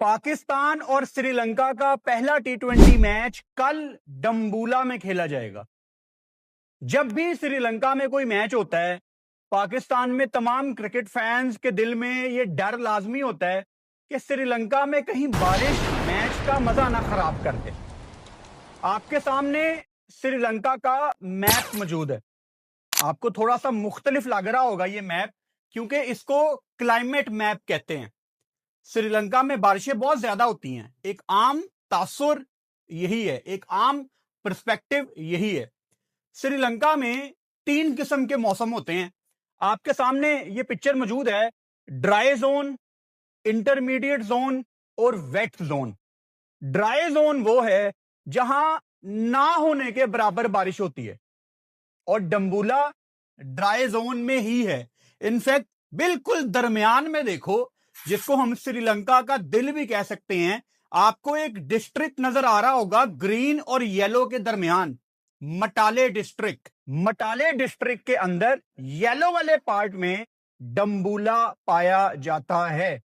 पाकिस्तान और श्रीलंका का पहला टी20 मैच कल डम्बूला में खेला जाएगा। जब भी श्रीलंका में कोई मैच होता है, पाकिस्तान में तमाम क्रिकेट फैंस के दिल में यह डर लाजमी होता है कि श्रीलंका में कहीं बारिश मैच का मजा ना खराब कर दे। आपके सामने श्रीलंका का मैप मौजूद है। आपको थोड़ा सा मुख्तलिफ लग रहा होगा ये मैप, क्योंकि इसको क्लाइमेट मैप कहते हैं। श्रीलंका में बारिशें बहुत ज्यादा होती हैं। एक आम तासुर यही है, एक आम पर्सपेक्टिव यही है। श्रीलंका में 3 किस्म के मौसम होते हैं। आपके सामने ये पिक्चर मौजूद है। ड्राई जोन, इंटरमीडिएट जोन और वेट जोन। ड्राई जोन वो है जहां ना होने के बराबर बारिश होती है, और डम्बूला ड्राई जोन में ही है। इनफैक्ट बिल्कुल दरमियान में देखो, जिसको हम श्रीलंका का दिल भी कह सकते हैं। आपको एक डिस्ट्रिक्ट नजर आ रहा होगा ग्रीन और येलो के दरमियान, मटाले डिस्ट्रिक्ट। मटाले डिस्ट्रिक्ट के अंदर येलो वाले पार्ट में डम्बूला पाया जाता है,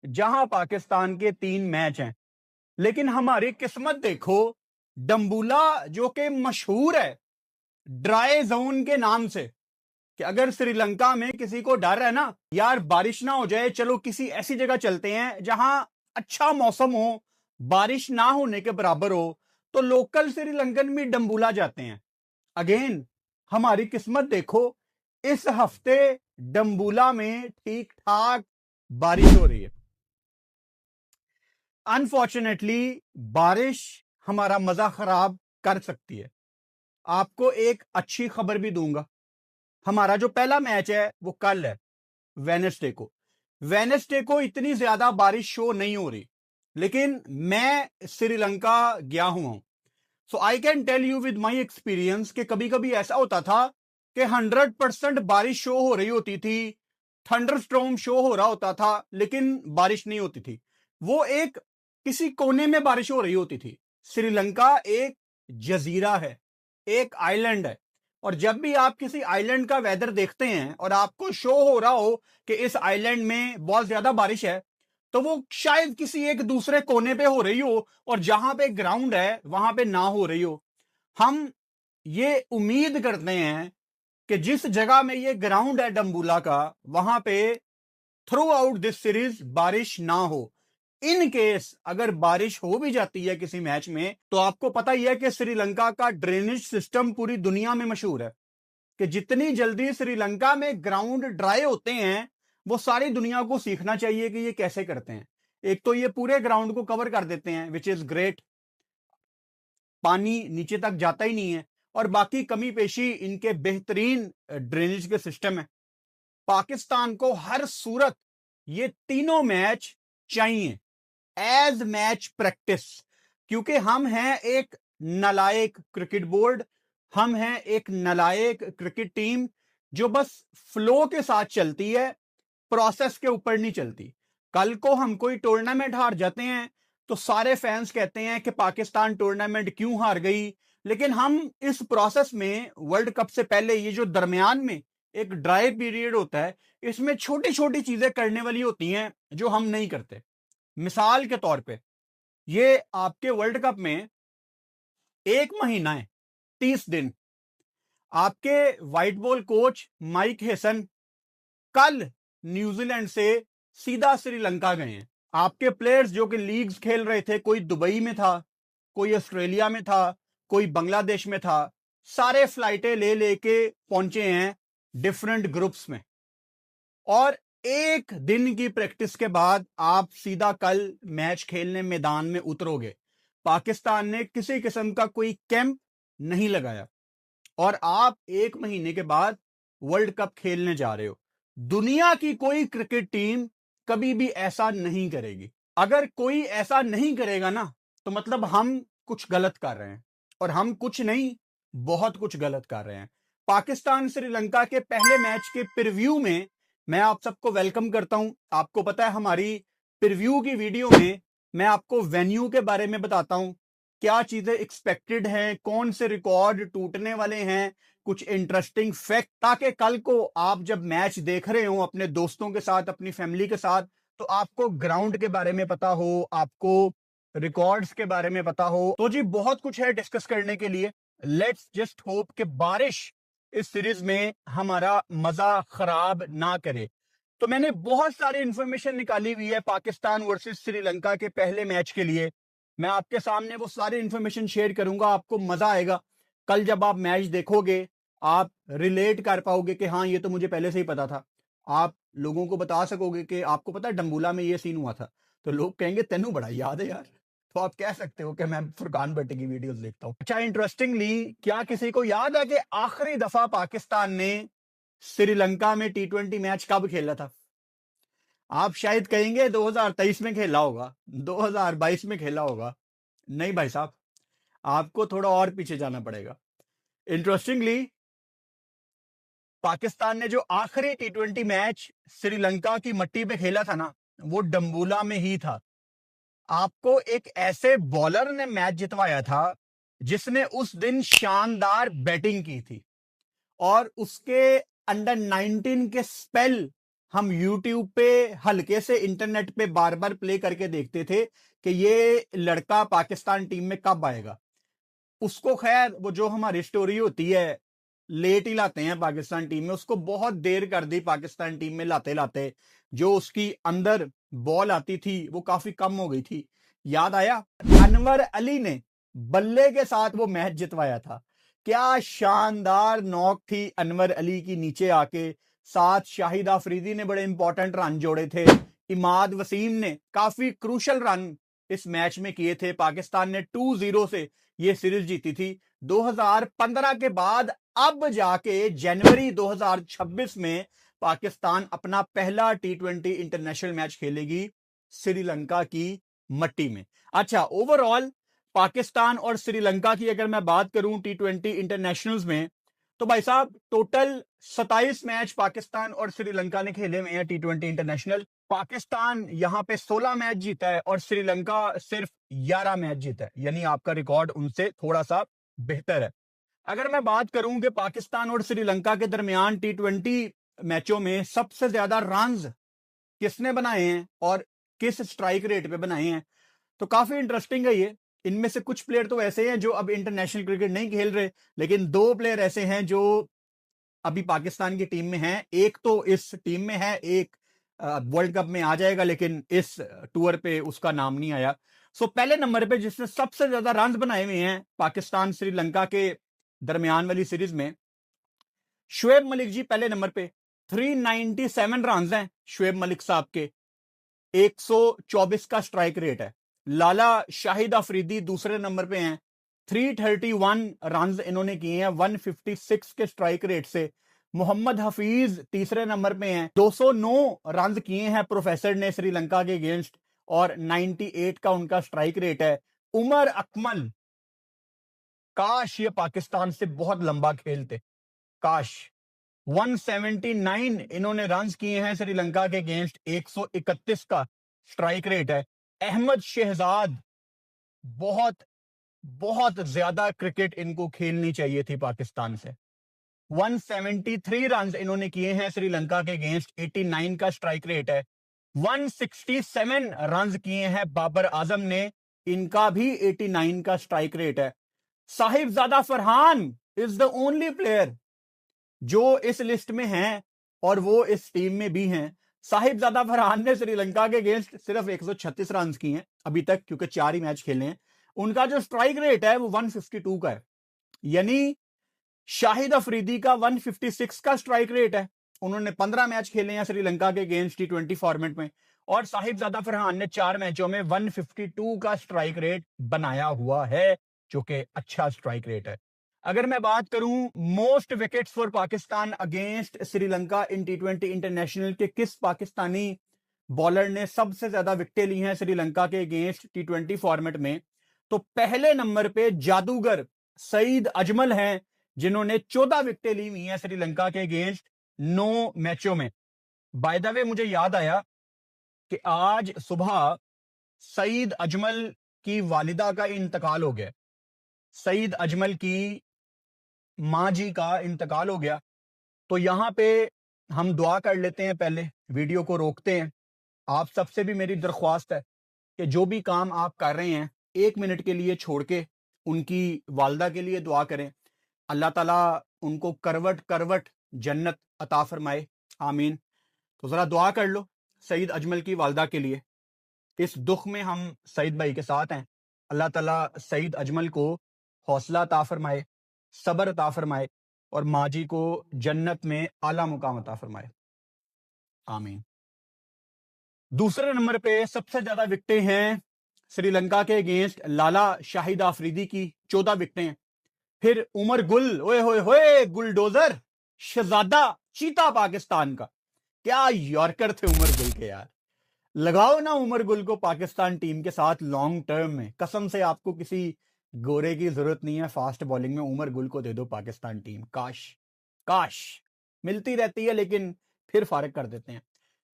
जहां पाकिस्तान के 3 मैच हैं। लेकिन हमारी किस्मत देखो, डम्बूला जो कि मशहूर है ड्राई जोन के नाम से, कि अगर श्रीलंका में किसी को डर है ना यार बारिश ना हो जाए, चलो किसी ऐसी जगह चलते हैं जहां अच्छा मौसम हो, बारिश ना होने के बराबर हो, तो लोकल श्रीलंकन भी डम्बूला जाते हैं। अगेन हमारी किस्मत देखो, इस हफ्ते डम्बूला में ठीक ठाक बारिश हो रही है। अनफॉर्चुनेटली बारिश हमारा मजा खराब कर सकती है। आपको एक अच्छी खबर भी दूंगा। हमारा जो पहला मैच है वो कल है, वेडनेसडे को। वेडनेसडे को इतनी ज्यादा बारिश शो नहीं हो रही, लेकिन मैं श्रीलंका गया हुआ हूं, so I can tell you with my experience कि कभी कभी ऐसा होता था कि 100% बारिश शो हो रही होती थी, थंडरस्टॉर्म शो हो रहा होता था, लेकिन बारिश नहीं होती थी। वो एक किसी कोने में बारिश हो रही होती थी। श्रीलंका एक जजीरा है, एक आइलैंड है, और जब भी आप किसी आइलैंड का वेदर देखते हैं और आपको शो हो रहा हो कि इस आइलैंड में बहुत ज्यादा बारिश है, तो वो शायद किसी एक दूसरे कोने पे हो रही हो, और जहां पे ग्राउंड है वहां पे ना हो रही हो। हम ये उम्मीद करते हैं कि जिस जगह में ये ग्राउंड है डम्बूला का, वहां पे थ्रू आउट दिस सीरीज बारिश ना हो। इन केस अगर बारिश हो भी जाती है किसी मैच में, तो आपको पता ही है कि श्रीलंका का ड्रेनेज सिस्टम पूरी दुनिया में मशहूर है, कि जितनी जल्दी श्रीलंका में ग्राउंड ड्राई होते हैं, वो सारी दुनिया को सीखना चाहिए कि ये कैसे करते हैं। एक तो ये पूरे ग्राउंड को कवर कर देते हैं, विच इज ग्रेट, पानी नीचे तक जाता ही नहीं है, और बाकी कमी पेशी इनके बेहतरीन ड्रेनेज के सिस्टम है। पाकिस्तान को हर सूरत ये तीनों मैच चाहिए एज मैच प्रैक्टिस, क्योंकि हम हैं एक नालायक क्रिकेट बोर्ड, हम हैं एक नालायक क्रिकेट टीम जो बस फ्लो के साथ चलती है, प्रोसेस के ऊपर नहीं चलती। कल को हम कोई टूर्नामेंट हार जाते हैं तो सारे फैंस कहते हैं कि पाकिस्तान टूर्नामेंट क्यों हार गई, लेकिन हम इस प्रोसेस में वर्ल्ड कप से पहले ये जो दरमियान में एक ड्राई पीरियड होता है, इसमें छोटी छोटी चीजें करने वाली होती हैं जो हम नहीं करते। मिसाल के तौर पे ये आपके वर्ल्ड कप में 1 महीना है, 30 दिन। आपके white ball coach Mike Hesson कल न्यूजीलैंड से सीधा श्रीलंका गए हैं। आपके प्लेयर्स जो कि लीग्स खेल रहे थे, कोई दुबई में था, कोई ऑस्ट्रेलिया में था, कोई बांग्लादेश में था, सारे फ्लाइटें ले लेके पहुंचे हैं डिफरेंट ग्रुप्स में, और 1 दिन की प्रैक्टिस के बाद आप सीधा कल मैच खेलने मैदान में उतरोगे। पाकिस्तान ने किसी किस्म का कोई कैंप नहीं लगाया, और आप 1 महीने के बाद वर्ल्ड कप खेलने जा रहे हो। दुनिया की कोई क्रिकेट टीम कभी भी ऐसा नहीं करेगी। अगर कोई ऐसा नहीं करेगा ना, तो मतलब हम कुछ गलत कर रहे हैं, और हम कुछ नहीं, बहुत कुछ गलत कर रहे हैं। पाकिस्तान श्रीलंका के पहले मैच के प्रीव्यू में मैं आप सबको वेलकम करता हूं। आपको पता है हमारी प्रीव्यू की वीडियो में मैं आपको वेन्यू के बारे में बताता हूं, क्या चीजें एक्सपेक्टेड हैं, कौन से रिकॉर्ड टूटने वाले हैं, कुछ इंटरेस्टिंग फैक्ट, ताकि कल को आप जब मैच देख रहे हो अपने दोस्तों के साथ, अपनी फैमिली के साथ, तो आपको ग्राउंड के बारे में पता हो, आपको रिकॉर्ड्स के बारे में पता हो, तो जी बहुत कुछ है डिस्कस करने के लिए। लेट्स जस्ट होप कि बारिश इस सीरीज में हमारा मजा खराब ना करे। तो मैंने बहुत सारी इंफॉर्मेशन निकाली हुई है पाकिस्तान वर्सेस श्रीलंका के पहले मैच के लिए। मैं आपके सामने वो सारी इंफॉर्मेशन शेयर करूंगा, आपको मजा आएगा। कल जब आप मैच देखोगे आप रिलेट कर पाओगे कि हाँ ये तो मुझे पहले से ही पता था। आप लोगों को बता सकोगे कि आपको पता है डंबूला में ये सीन हुआ था, तो लोग कहेंगे तेनू बड़ा याद है यार। तो आप कह सकते हो कि मैं फुरकान भट्टी की वीडियोस देखता हूं। अच्छा, इंटरेस्टिंगली क्या किसी को याद है कि आखिरी दफा पाकिस्तान ने श्रीलंका में T20 मैच कब खेला था? आप शायद कहेंगे 2023 में खेला होगा, 2022 में खेला होगा। नहीं भाई साहब, आपको थोड़ा और पीछे जाना पड़ेगा। इंटरेस्टिंगली पाकिस्तान ने जो आखिरी T20 मैच श्रीलंका की मट्टी पे खेला था ना, वो डंबूला में ही था। आपको एक ऐसे बॉलर ने मैच जितवाया था जिसने उस दिन शानदार बैटिंग की थी, और उसके अंडर 19 के स्पेल हम यूट्यूब पे हल्के से इंटरनेट पे बार बार प्ले करके देखते थे कि ये लड़का पाकिस्तान टीम में कब आएगा। उसको खैर वो जो हमारी स्टोरी होती है लेट ही लाते हैं पाकिस्तान टीम में, उसको बहुत देर कर दी पाकिस्तान टीम में लाते लाते। जो उसकी अंदर बॉल आती थी वो काफी कम हो गई थी। याद आया, अनवर अली ने बल्ले के साथ वो मैच जितवाया था। क्या शानदार नॉक थी अनवर अली की नीचे आके। साथ शाहिद अफरीदी ने बड़े इंपॉर्टेंट रन जोड़े थे। इमाद वसीम ने काफी क्रूशल रन इस मैच में किए थे। पाकिस्तान ने 2-0 से ये सीरीज जीती थी। 2015 के बाद अब जाके जनवरी 2026 में पाकिस्तान अपना पहला T20 इंटरनेशनल मैच खेलेगी श्रीलंका की मट्टी में। अच्छा, ओवरऑल पाकिस्तान और श्रीलंका की अगर मैं बात करूं T20 इंटरनेशनल्स में, तो भाई साहब टोटल 27 मैच पाकिस्तान और श्रीलंका ने खेले हुए हैं T20 इंटरनेशनल। पाकिस्तान यहां पे 16 मैच जीता है और श्रीलंका सिर्फ 11 मैच जीता है, यानी आपका रिकॉर्ड उनसे थोड़ा सा बेहतर है। अगर मैं बात करूं कि पाकिस्तान और श्रीलंका के दरमियान T20 मैचों में सबसे ज्यादा रन्स किसने बनाए हैं और किस स्ट्राइक रेट पे बनाए हैं, तो काफी इंटरेस्टिंग है ये। इनमें से कुछ प्लेयर तो ऐसे हैं जो अब इंटरनेशनल क्रिकेट नहीं खेल रहे, लेकिन दो प्लेयर ऐसे हैं जो अभी पाकिस्तान की टीम में हैं। एक तो इस टीम में है, एक वर्ल्ड कप में आ जाएगा, लेकिन इस टूर पे उसका नाम नहीं आया। सो पहले नंबर पे जिसने सबसे ज्यादा रन बनाए हुए हैं पाकिस्तान श्रीलंका के दरमियान वाली सीरीज में, शुएब मलिक जी पहले नंबर पे। 397 रन हैं शुएब मलिक साहब के, 124 का स्ट्राइक रेट है। लाला शाहिद अफरीदी दूसरे नंबर पे हैं, 331 रन इन्होंने किए हैं 156 के स्ट्राइक रेट से। मोहम्मद हफीज तीसरे नंबर पे हैं, 209 रन किए हैं प्रोफेसर ने श्रीलंका के अगेंस्ट, और 98 का उनका स्ट्राइक रेट है। उमर अकमल, काश ये पाकिस्तान से बहुत लंबा खेलते, काश। 179 इन्होंने रन किए हैं श्रीलंका के अगेंस्ट, 131 का स्ट्राइक रेट है। अहमद शहजाद, बहुत बहुत ज्यादा क्रिकेट इनको खेलनी चाहिए थी पाकिस्तान से। 173 रन इन्होंने किए हैं श्रीलंका के अगेंस्ट, 89 का स्ट्राइक रेट है। 167 रन किए हैं बाबर आजम ने, इनका भी 89 का स्ट्राइक रेट है। Sahibzada Farhan is the only player जो इस लिस्ट में हैं और वो इस टीम में भी हैं। साहिबजादा फरहान ने श्रीलंका के अगेंस्ट सिर्फ 136 रन किए हैं अभी तक, क्योंकि 4 ही मैच खेले हैं। उनका जो स्ट्राइक रेट है वो 152 का है, यानी शाहिद अफरीदी का 156 का स्ट्राइक रेट है। उन्होंने 15 मैच खेले हैं श्रीलंका के अगेंस्ट T20 फॉर्मेट में, और साहिबजादा फरहान ने 4 मैचों में 152 का स्ट्राइक रेट बनाया हुआ है, जो कि अच्छा स्ट्राइक रेट है। अगर मैं बात करूं most wickets for Pakistan against Sri Lanka in T20 international के किस पाकिस्तानी बॉलर ने सबसे ज्यादा विकेटें ली हैं श्रीलंका के अगेंस्ट T20 फॉर्मेट में, तो पहले नंबर पे जादूगर सईद अजमल हैं, जिन्होंने 14 विकेटें ली हुई हैं श्रीलंका के अगेंस्ट 9 मैचों में। बाय द वे मुझे याद आया कि आज सुबह सईद अजमल की वालिदा का इंतकाल हो गया। सईद अजमल की मां जी का इंतकाल हो गया, तो यहां पे हम दुआ कर लेते हैं, पहले वीडियो को रोकते हैं आप सबसे भी मेरी दरख्वास्त है कि जो भी काम आप कर रहे हैं 1 मिनट के लिए छोड़ के उनकी वालदा के लिए दुआ करें। अल्लाह ताला उनको करवट करवट जन्नत अता फरमाए, आमीन। तो ज़रा दुआ कर लो सईद अजमल की वालदा के लिए। इस दुख में हम सईद भाई के साथ हैं। अल्लाह ताला सईद अजमल को हौसला अता फरमाए, सब्र अता फरमाए और माँ जी को जन्नत में आला मुकाम अता फरमाए, आमीन। दूसरे नंबर पे सबसे ज्यादा विकेटें हैं श्रीलंका के अगेंस्ट लाला शाहिद आफरीदी की, 14 विकेटें हैं। फिर उमर गुल, ओए होए होए, गुलडोजर शहजादा चीता पाकिस्तान का, क्या यॉर्कर थे उमर गुल के यार। लगाओ ना उमर गुल को पाकिस्तान टीम के साथ लॉन्ग टर्म में, कसम से आपको किसी गोरे की जरूरत नहीं है फास्ट बॉलिंग में, उमर गुल को दे दो पाकिस्तान टीम। काश काश मिलती रहती है, लेकिन फिर फारिग कर देते हैं।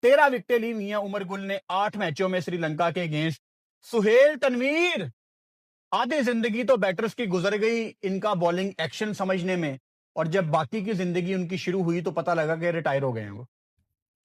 13 विकेटें ली हुई हैं उमर गुल ने 8 मैचों में श्रीलंका के अगेंस्ट। सुहेल तनवीर, आधी जिंदगी तो बैटर्स की गुजर गई इनका बॉलिंग एक्शन समझने में, और जब बाकी की जिंदगी उनकी शुरू हुई तो पता लगा कि रिटायर हो गए हैं वो।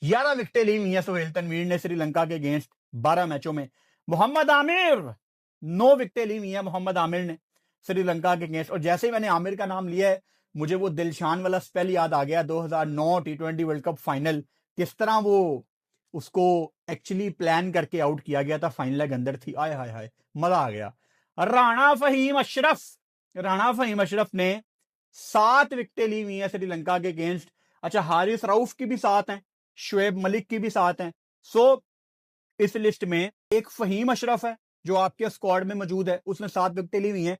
11 विकेटें ली हुई हैं सुहेल तनवीर ने श्रीलंका के अगेंस्ट 12 मैचों में। मोहम्मद आमिर, 9 विकेटें ली हुई हैं मोहम्मद आमिर ने श्रीलंका के अगेंस्ट। और जैसे ही मैंने आमिर का नाम लिया है मुझे वो दिलशान वाला स्पेल याद आ गया, 2009 T20 वर्ल्ड कप फाइनल, किस तरह वो उसको एक्चुअली प्लान करके आउट किया गया था, फाइनल के अंदर थी, आय हाय हाय मजा आ गया। राणा फहीम अशरफ, राणा फहीम अशरफ ने 7 विकेटें ली हुई हैं श्रीलंका के अगेंस्ट। अच्छा, हारिस रऊफ की भी 7 हैं, शुएब मलिक की भी 7 हैं। सो इस लिस्ट में एक फहीम अशरफ है जो आपके स्क्वाड में मौजूद है, उसने 7 विकेटें ली हुई हैं।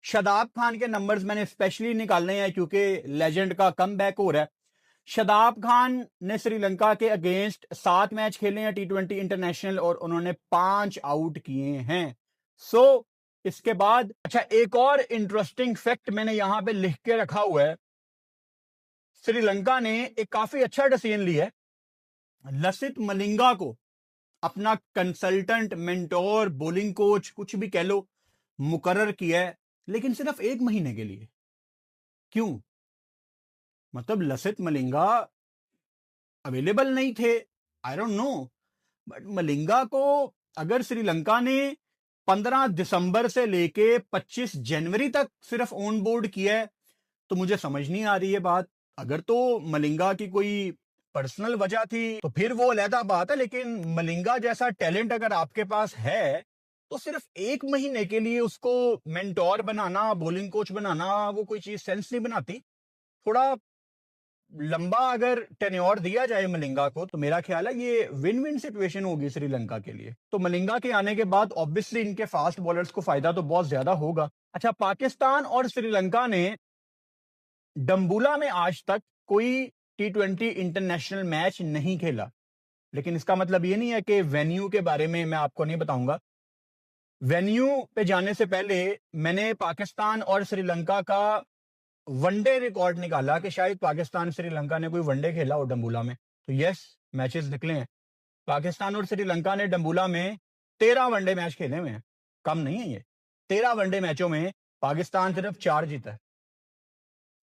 शादाब खान के नंबर्स मैंने स्पेशली निकालने हैं क्योंकि लेजेंड का कम बैक हो रहा है। शादाब खान ने श्रीलंका के अगेंस्ट 7 मैच खेले हैं T20 इंटरनेशनल और उन्होंने 5 आउट किए हैं। सो इसके बाद अच्छा, एक और इंटरेस्टिंग फैक्ट मैंने यहां पे लिख के रखा हुआ है। श्रीलंका ने एक काफी अच्छा डिसीजन लिया है, लसित मलिंगा को अपना कंसल्टेंट, मेंटोर, बॉलिंग कोच, कुछ भी कह लो, मुकर्रर किया है, लेकिन सिर्फ 1 महीने के लिए। क्यों? मतलब लसित मलिंगा अवेलेबल नहीं थे, I don't know, but Malinga को अगर श्रीलंका ने 15 दिसंबर से लेके 25 जनवरी तक सिर्फ ऑन बोर्ड किया है तो मुझे समझ नहीं आ रही है बात। अगर तो मलिंगा की कोई पर्सनल वजह थी तो फिर वो अलहदा बात है, लेकिन मलिंगा जैसा टैलेंट अगर आपके पास है तो सिर्फ 1 महीने के लिए उसको मेंटोर बनाना, बॉलिंग कोच बनाना, वो कोई चीज सेंस नहीं बनाती। थोड़ा लंबा अगर टेन्योर दिया जाए मलिंगा को तो मेरा ख्याल है ये विन विन सिचुएशन होगी श्रीलंका के लिए। तो मलिंगा के आने के बाद ऑब्वियसली इनके फास्ट बॉलर्स को फायदा तो बहुत ज्यादा होगा। अच्छा, पाकिस्तान और श्रीलंका ने डम्बुला में आज तक कोई T20 इंटरनेशनल मैच नहीं खेला, लेकिन इसका मतलब ये नहीं है कि वेन्यू के बारे में मैं आपको नहीं बताऊंगा। वेन्यू पे जाने से पहले मैंने पाकिस्तान और श्रीलंका का वनडे रिकॉर्ड निकाला कि शायद पाकिस्तान श्रीलंका ने कोई वनडे खेला हो डम्बुला में, तो यस, मैचेस निकले हैं। पाकिस्तान और श्रीलंका ने डम्बुला में 13 वनडे मैच खेले हुए हैं, कम नहीं है ये। 13 वनडे मैचों में पाकिस्तान सिर्फ 4 जीता है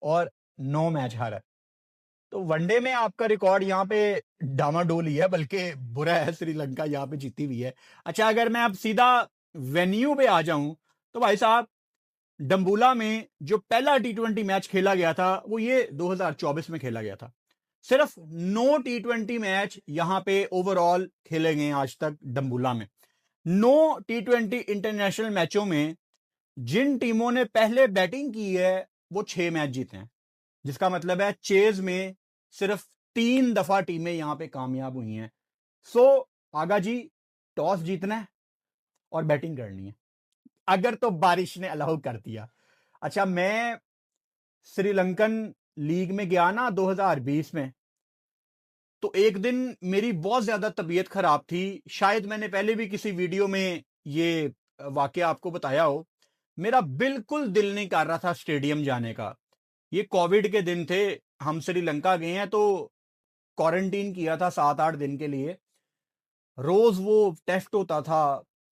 और 9 मैच हारा है। तो वनडे में आपका रिकॉर्ड यहाँ पे डामाडोल ही है, बल्कि बुरा है, श्रीलंका यहाँ पे जीती हुई है। अच्छा, अगर मैं अब सीधा वेन्यू पे आ जाऊं तो भाई साहब, डम्बुला में जो पहला T20 मैच खेला गया था वो ये 2024 में खेला गया था। सिर्फ 9 T20 मैच यहां पे ओवरऑल खेले गए आज तक डम्बुला में। 9 T20 इंटरनेशनल मैचों में जिन टीमों ने पहले बैटिंग की है वो 6 मैच जीते हैं, जिसका मतलब है चेज में सिर्फ 3 दफा टीमें यहां पे कामयाब हुई हैं। सो आगा जी, टॉस जीतना है और बैटिंग करनी है, अगर तो बारिश ने अलाउ कर दिया। अच्छा, मैं श्रीलंकन लीग में गया ना 2020 में, तो एक दिन मेरी बहुत ज्यादा तबीयत खराब थी, शायद मैंने पहले भी किसी वीडियो में ये वाकया आपको बताया हो। मेरा बिल्कुल दिल नहीं कर रहा था स्टेडियम जाने का। ये कोविड के दिन थे, हम श्रीलंका गए हैं तो क्वारंटीन किया था 7-8 दिन के लिए, रोज वो टेस्ट होता था।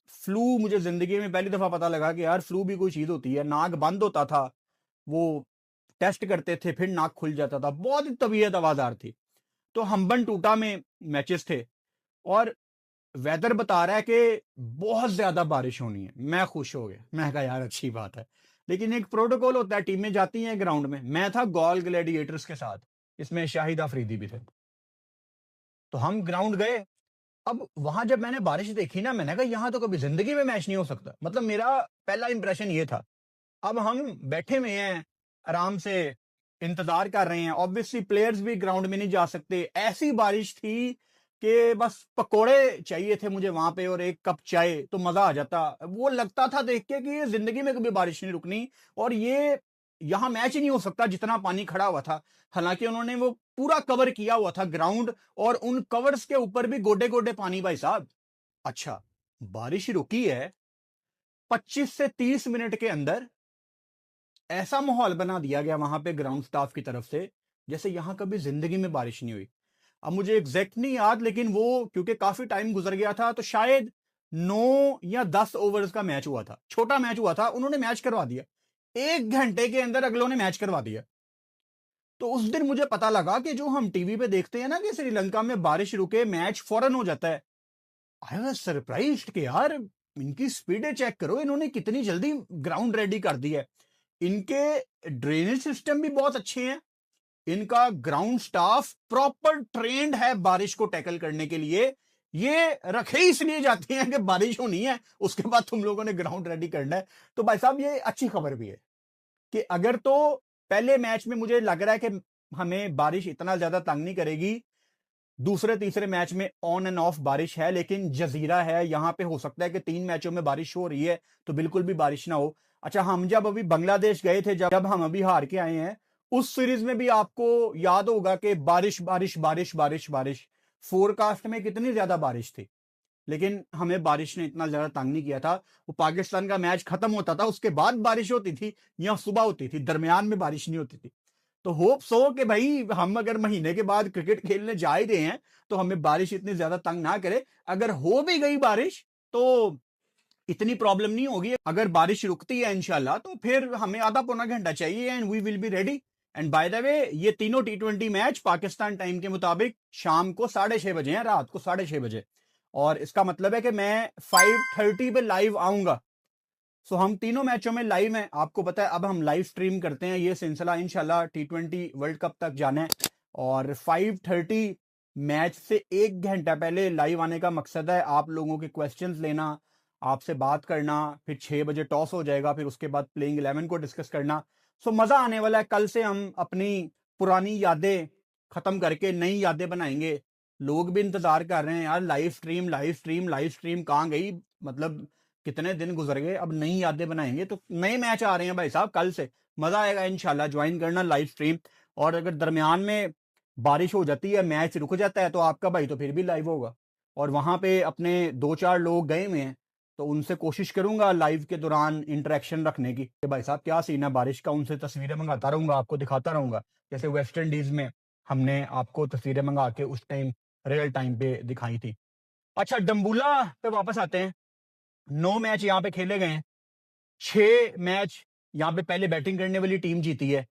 फ्लू, मुझे जिंदगी में पहली दफा पता लगा कि यार फ्लू भी कोई चीज होती है। नाक बंद होता था, वो टेस्ट करते थे, फिर नाक खुल जाता था, बहुत ही तबीयत आवाजार थी। तो हम्बन टूटा में मैचेस थे और वेदर बता रहा है कि बहुत ज्यादा बारिश होनी है। मैं खुश हो गया, मैं कहा यार अच्छी बात है। लेकिन एक प्रोटोकॉल होता है, टीमें जाती हैं ग्राउंड में। मैं था गॉल ग्लैडिएटर्स के साथ, इसमें शाहिद अफरीदी भी थे। तो हम ग्राउंड गए। अब वहां जब मैंने बारिश देखी ना, मैंने कहा यहां तो कभी जिंदगी में मैच नहीं हो सकता। मतलब मेरा पहला इंप्रेशन ये था। अब हम बैठे हुए हैं आराम से, इंतजार कर रहे हैं। ऑब्वियसली प्लेयर्स भी ग्राउंड में नहीं जा सकते, ऐसी बारिश थी कि बस पकोड़े चाहिए थे मुझे वहां पे और एक कप चाय, तो मजा आ जाता। वो लगता था देख के कि ये जिंदगी में कभी बारिश नहीं रुकनी और ये यहां मैच ही नहीं हो सकता, जितना पानी खड़ा हुआ था। हालांकि उन्होंने वो पूरा कवर किया हुआ था ग्राउंड, और उन कवर्स के ऊपर भी गोडे गोडे पानी भाई साहब। अच्छा, बारिश रुकी है, 25 से 30 मिनट के अंदर ऐसा माहौल बना दिया गया वहां पे ग्राउंड स्टाफ की तरफ से जैसे यहां कभी जिंदगी में बारिश नहीं हुई। अब मुझे एग्जैक्ट नहीं याद, लेकिन वो क्योंकि काफी टाइम गुजर गया था, तो शायद 9 या 10 ओवर्स का मैच हुआ था, छोटा मैच हुआ था। उन्होंने मैच करवा दिया 1 घंटे के अंदर, अगलों ने मैच करवा दिया। तो उस दिन मुझे पता लगा कि जो हम टीवी पे देखते हैं ना कि श्रीलंका में बारिश रुके मैच फौरन हो जाता है। आई वाज सरप्राइज्ड कि यार इनकी स्पीडें चेक करो, इन्होंने कितनी जल्दी ग्राउंड रेडी कर दी है। इनके ड्रेनेज सिस्टम भी बहुत अच्छे हैं, इनका ग्राउंड स्टाफ प्रॉपर ट्रेंड है बारिश को टैकल करने के लिए। ये रखे इसलिए जाते हैं कि बारिश होनी है, उसके बाद तुम लोगों ने ग्राउंड रेडी करना है। तो भाई साहब ये अच्छी खबर भी है कि अगर तो पहले मैच में मुझे लग रहा है कि हमें बारिश इतना ज्यादा तंग नहीं करेगी, दूसरे तीसरे मैच में ऑन एंड ऑफ बारिश है, लेकिन जजीरा है, यहां पे हो सकता है कि 3 मैचों में बारिश हो रही है तो बिल्कुल भी बारिश ना हो। अच्छा, हम जब अभी बांग्लादेश गए थे, जब हम अभी हार के आए हैं, उस सीरीज में भी आपको याद होगा कि बारिश बारिश बारिश बारिश बारिश, फोरकास्ट में कितनी ज्यादा बारिश थी, लेकिन हमें बारिश ने इतना ज्यादा तंग नहीं किया था। वो पाकिस्तान का मैच खत्म होता था, उसके बाद बारिश होती थी या सुबह होती थी, दरमियान में बारिश नहीं होती थी। तो होप सो कि भाई हम अगर महीने के बाद क्रिकेट खेलने जा ही रहे हैं तो हमें बारिश इतनी ज्यादा तंग ना करे। अगर हो भी गई बारिश तो इतनी प्रॉब्लम नहीं होगी। अगर बारिश रुकती है इंशाल्लाह तो फिर हमें आधा पौना घंटा चाहिए and we will be ready. And by the way, ये तीनों T20 मैच पाकिस्तान टाइम के मुताबिक शाम को 6:30 बजे हैं, रात को 6:30 बजे। और इसका मतलब है कि मैं 5:30 पे लाइव आऊंगा। सो हम तीनों मैचों में लाइव हैं। आपको पता है अब हम लाइव स्ट्रीम करते हैं, ये सिलसिला इंशाल्लाह T20 वर्ल्ड कप तक जाना है। और 5:30 मैच से 1 घंटा पहले लाइव आने का मकसद है आप लोगों के क्वेश्चंस लेना, आपसे बात करना। फिर 6 बजे टॉस हो जाएगा, फिर उसके बाद प्लेइंग 11 को डिस्कस करना। सो मजा आने वाला है। कल से हम अपनी पुरानी यादें खत्म करके नई यादें बनाएंगे। लोग भी इंतजार कर रहे हैं यार, live stream live stream live stream कहाँ गई, मतलब कितने दिन गुजर गए। अब नई यादें बनाएंगे, तो नए मैच आ रहे हैं भाई साहब कल से, मजा आएगा इंशाल्लाह। ज्वाइन करना लाइव स्ट्रीम। और अगर दरमियान में बारिश हो जाती है, मैच रुक जाता है, तो आपका भाई तो फिर भी लाइव होगा। और वहां पे अपने 2-4 लोग गए हुए हैं, तो उनसे कोशिश करूंगा लाइव के दौरान इंटरेक्शन रखने की कि भाई साहब क्या सीन है बारिश का, उनसे तस्वीरें मंगाता रहूंगा, आपको दिखाता रहूंगा। जैसे वेस्ट इंडीज में हमने आपको तस्वीरें मंगा के उस टाइम रियल टाइम पे दिखाई थी। अच्छा, डम्बूला पे वापस आते हैं। 9 मैच यहाँ पे खेले गए हैं, 6 मैच यहाँ पे पहले बैटिंग करने वाली टीम जीती है,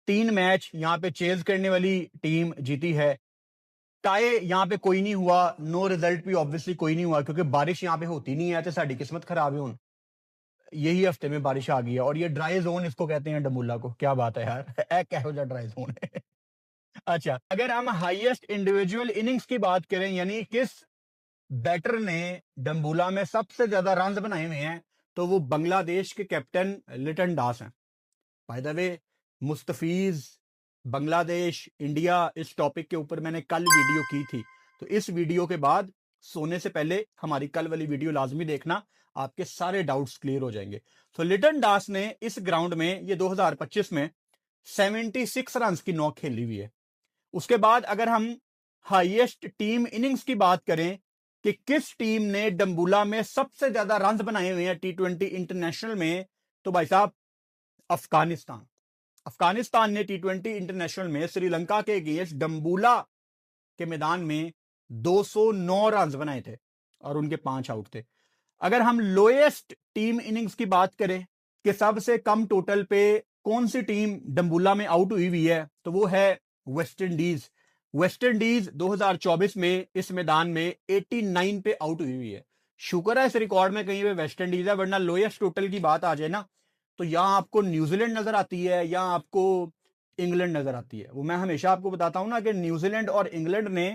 3 मैच यहाँ पे चेज करने वाली टीम जीती है। टाई यहाँ पे कोई नहीं हुआ, नो रिजल्ट भी ऑब्वियसली कोई नहीं हुआ, क्योंकि बारिश यहाँ पे होती नहीं है, तो साड़ी किस्मत खराब है। हूं यही हफ्ते में बारिश आ गई है, और ये ड्राई जोन इसको कहते हैं डम्बूला को। क्या बात है यार, कहो जा ड्राई जोन है। अच्छा, अगर हम हाईएस्ट इंडिविजुअल इनिंग्स की बात करें, यानी किस बैटर ने डम्बूला में सबसे ज्यादा रन बनाए हुए हैं, तो वो बांग्लादेश के कैप्टन लिटन दास हैं। Bye the way, Mustafiz, Bangladesh, India, इस टॉपिक के ऊपर मैंने कल वीडियो की थी। तो इस वीडियो के बाद सोने से पहले हमारी कल वाली वीडियो लाजमी देखना, आपके सारे डाउट्स क्लियर हो जाएंगे। तो लिटन दास ने इस ग्राउंड में ये 2025 में 76 रन की नॉक खेली हुई है। उसके बाद अगर हम हाईएस्ट टीम इनिंग्स की बात करें कि किस टीम ने डम्बूला में सबसे ज्यादा रन बनाए हुए हैं T20 इंटरनेशनल में, तो भाई साहब अफगानिस्तान। अफगानिस्तान ने T20 इंटरनेशनल में श्रीलंका के अगेंस्ट डम्बूला के मैदान में 209 रन बनाए थे और उनके 5 आउट थे। अगर हम लोएस्ट टीम इनिंग्स की बात करें कि सबसे कम टोटल पे कौन सी टीम डम्बूला में आउट हुई है, तो वो है वेस्ट इंडीज। वेस्ट इंडीज 2024 में इस मैदान में 89 पे आउट हुई है। शुक्र है इस रिकॉर्ड में कहीं पे वेस्ट इंडीज है, वरना लोएस्ट टोटल की बात आ जाए ना तो यहां आपको न्यूजीलैंड नजर आती है या आपको इंग्लैंड नजर आती है। वो मैं हमेशा आपको बताता हूं ना कि न्यूजीलैंड और इंग्लैंड ने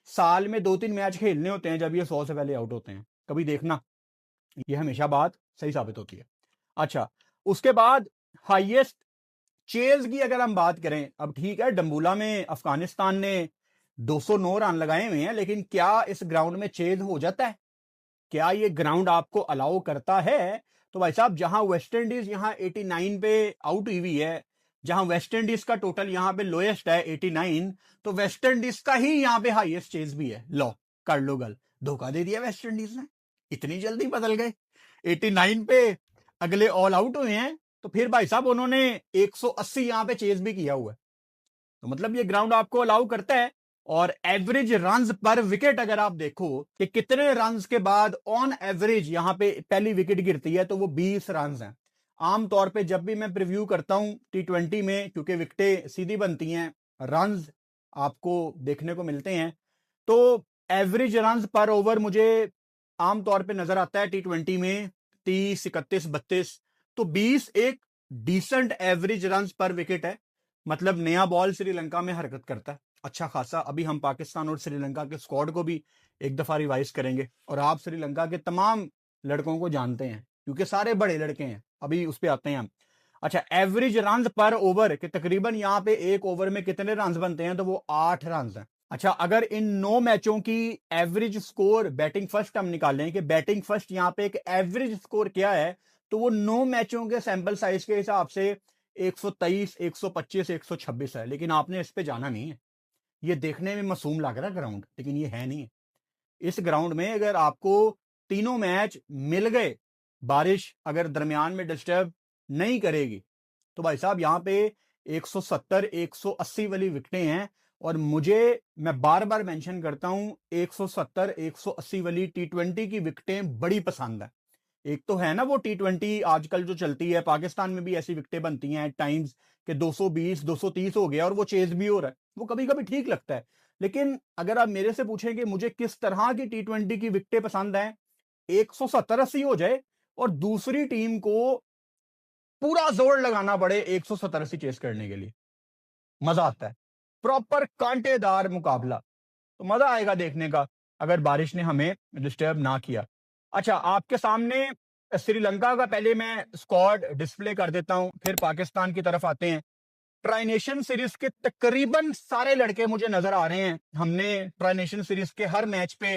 साल में 2-3 मैच खेलने होते हैं जब ये 100 से पहले आउट होते हैं, कभी देखना, ये हमेशा बात सही साबित होती है। अच्छा, उसके बाद हाईएस्ट चेज की अगर हम बात करें, अब ठीक है डम्बूला में अफगानिस्तान ने 209 रन लगाए हुए हैं, लेकिन क्या इस ग्राउंड में चेज हो जाता है? क्या ये ग्राउंड आपको अलाउ करता है? तो भाई साहब, जहां वेस्ट इंडीज यहां 89 पे आउट हुई है, जहां वेस्ट इंडीज का टोटल यहां पे लोएस्ट है 89, तो वेस्ट इंडीज का ही यहां पे हाईएस्ट चेज भी है। लो कर लो गल, धोखा दे दिया वेस्ट इंडीज ने, इतनी जल्दी बदल गए। 89 पे अगले ऑल आउट हुए हैं, तो फिर भाई साहब उन्होंने 180 यहां पे चेज भी किया हुआ है। तो मतलब ये ग्राउंड आपको अलाउ करता है। और एवरेज रन्स पर विकेट अगर आप देखो कि कितने रन्स के बाद ऑन एवरेज यहां पे पहली विकेट गिरती है, तो वो 20 रन्स हैं। आमतौर पे जब भी मैं प्रीव्यू करता हूं T20 में, क्योंकि विकेटें सीधी बनती हैं, रन्स आपको देखने को मिलते हैं, तो एवरेज रन्स पर ओवर मुझे आमतौर पे नजर आता है T20 में 30, 31, 32, तो 20 एक डिसेंट एवरेज रन्स पर विकेट है। मतलब नया बॉल श्रीलंका में हरकत करता है अच्छा खासा। अभी हम पाकिस्तान और श्रीलंका के स्क्वाड को भी एक दफा रिवाइज करेंगे, और आप श्रीलंका के तमाम लड़कों को जानते हैं क्योंकि सारे बड़े लड़के हैं, अभी उस पर आते हैं हम। अच्छा, एवरेज रन पर ओवर के तकरीबन यहाँ पे एक ओवर में कितने रन बनते हैं, तो वो 8 रन है। अच्छा, अगर इन 9 मैचों की एवरेज स्कोर बैटिंग फर्स्ट हम निकालें कि बैटिंग फर्स्ट यहाँ पे एक एवरेज स्कोर क्या है, तो वो 9 मैचों के सैंपल साइज के हिसाब से 123, 125, 126 है। लेकिन आपने इस पे जाना नहीं है, ये देखने में मासूम लग रहा है ग्राउंड, लेकिन ये है नहीं। इस ग्राउंड में अगर आपको तीनों मैच मिल गए, बारिश अगर दरमियान में डिस्टर्ब नहीं करेगी, तो भाई साहब यहां पे 170, 180 वाली विकेटें हैं। और मैं बार बार मेंशन करता हूं, 170, 180 वाली T20 की विकेटें बड़ी पसंद है। एक तो है ना वो T20 आजकल जो चलती है, पाकिस्तान में भी ऐसी विकेटें बनती हैं एट टाइम्स के 220, 230 हो गया और वो चेज भी हो रहा है, वो कभी कभी ठीक लगता है। लेकिन अगर आप मेरे से पूछें कि मुझे किस तरह की T20 की विकेटें पसंद है, 170-80 हो जाए और दूसरी टीम को पूरा जोर लगाना पड़े 170-80 चेस करने के लिए, मजा आता है। प्रॉपर कांटेदार मुकाबला, तो मजा आएगा देखने का अगर बारिश ने हमें डिस्टर्ब ना किया। अच्छा, आपके सामने श्रीलंका का पहले मैं स्क्वाड डिस्प्ले कर देता हूं, फिर पाकिस्तान की तरफ आते हैं। ट्राइनेशन सीरीज के तकरीबन सारे लड़के मुझे नजर आ रहे हैं। हमने ट्राइनेशन सीरीज के हर मैच पे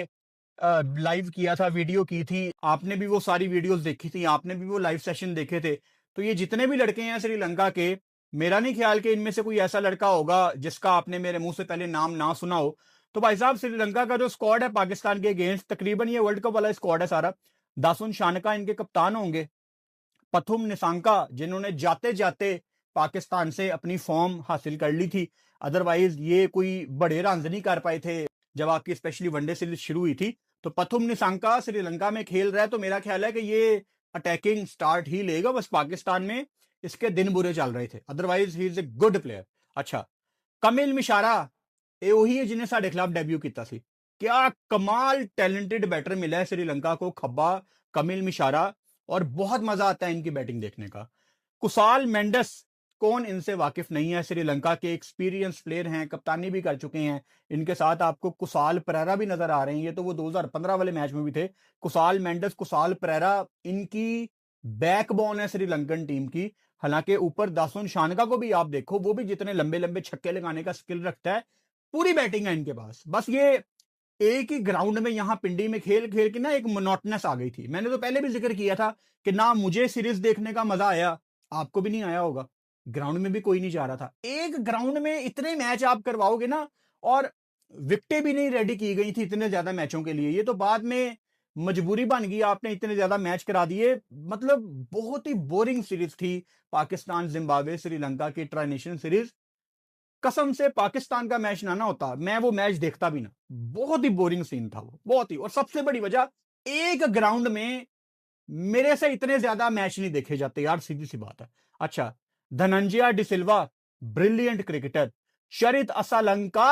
लाइव किया था, वीडियो की थी, आपने भी वो सारी वीडियोस देखी थी, आपने भी वो लाइव सेशन देखे थे। तो ये जितने भी लड़के हैं श्रीलंका के, मेरा नहीं ख्याल कि इनमें से कोई ऐसा लड़का होगा जिसका आपने मेरे मुंह से पहले नाम ना सुना हो। तो भाई साहब, श्रीलंका का जो स्क्वाड है पाकिस्तान के अगेंस्ट, तकरीबन ये वर्ल्ड कप वाला स्क्वाड है सारा। दासुन शानका इनके कप्तान होंगे, पथुम निसांका जिन्होंने जाते जाते पाकिस्तान से अपनी फॉर्म हासिल कर ली थी, अदरवाइज ये कोई बड़े रन नहीं कर पाए थे जब आपकी स्पेशली वनडे सीरीज शुरू हुई थी। तो पथुम निसांका श्रीलंका में खेल रहा है, तो मेरा ख्याल है कि ये अटैकिंग स्टार्ट ही लेगा। बस पाकिस्तान में इसके दिन बुरे चल रहे थे, otherwise he is a good player. अच्छा, कमिल मिशारा ਇਹ ਉਹੀ ਹੈ ਜਿਹਨੇ ਸਾਡੇ ਖਿਲਾਫ ਡੈਬਿਊ ਕੀਤਾ ਸੀ। क्या कमाल टैलेंटेड बैटर मिला है श्रीलंका को, खब्बा कमिल मिशारा, और बहुत मजा आता है इनकी बैटिंग देखने का। कुसाल मेंडस, कौन इनसे वाकिफ नहीं है, श्रीलंका के एक्सपीरियंस प्लेयर हैं, कप्तानी भी कर चुके हैं। इनके साथ आपको कुसाल परेरा भी नजर आ रहे हैं, ये तो वो 2015 वाले मैच में भी थे। कुसाल मेंडस, कुसाल परेरा इनकी बैकबोन है श्रीलंकन टीम की। हालांकि ऊपर दासुन शानका को भी आप देखो, वो भी जितने लंबे लंबे छक्के लगाने का स्किल रखता है, पूरी बैटिंग है इनके पास। बस ये एक ही ग्राउंड में यहां पिंडी में खेल खेल के ना एक मोनोटनेस आ गई थी। मैंने तो पहले भी जिक्र किया था कि ना मुझे सीरीज देखने का मजा आया, आपको भी नहीं आया होगा, ग्राउंड में भी कोई नहीं जा रहा था। एक ग्राउंड में इतने मैच आप करवाओगे ना, और विकेटें भी नहीं रेडी की गई थी इतने ज्यादा मैचों के लिए, ये तो बाद में मजबूरी बन गई, आपने इतने ज्यादा मैच करा दिए। मतलब बहुत ही बोरिंग सीरीज थी पाकिस्तान जिम्बाब्वे श्रीलंका की ट्राइनेशन सीरीज। कसम से पाकिस्तान का मैच ना होता, मैं वो मैच देखता भी ना, बहुत ही बोरिंग सीन था वो, बहुत ही। और सबसे बड़ी वजह, एक ग्राउंड में मेरे से इतने ज्यादा मैच नहीं देखे जाते यार, सीधी सी बात है। अच्छा, धनंजय डिसिल्वा ब्रिलियंट क्रिकेटर, शरित असलंका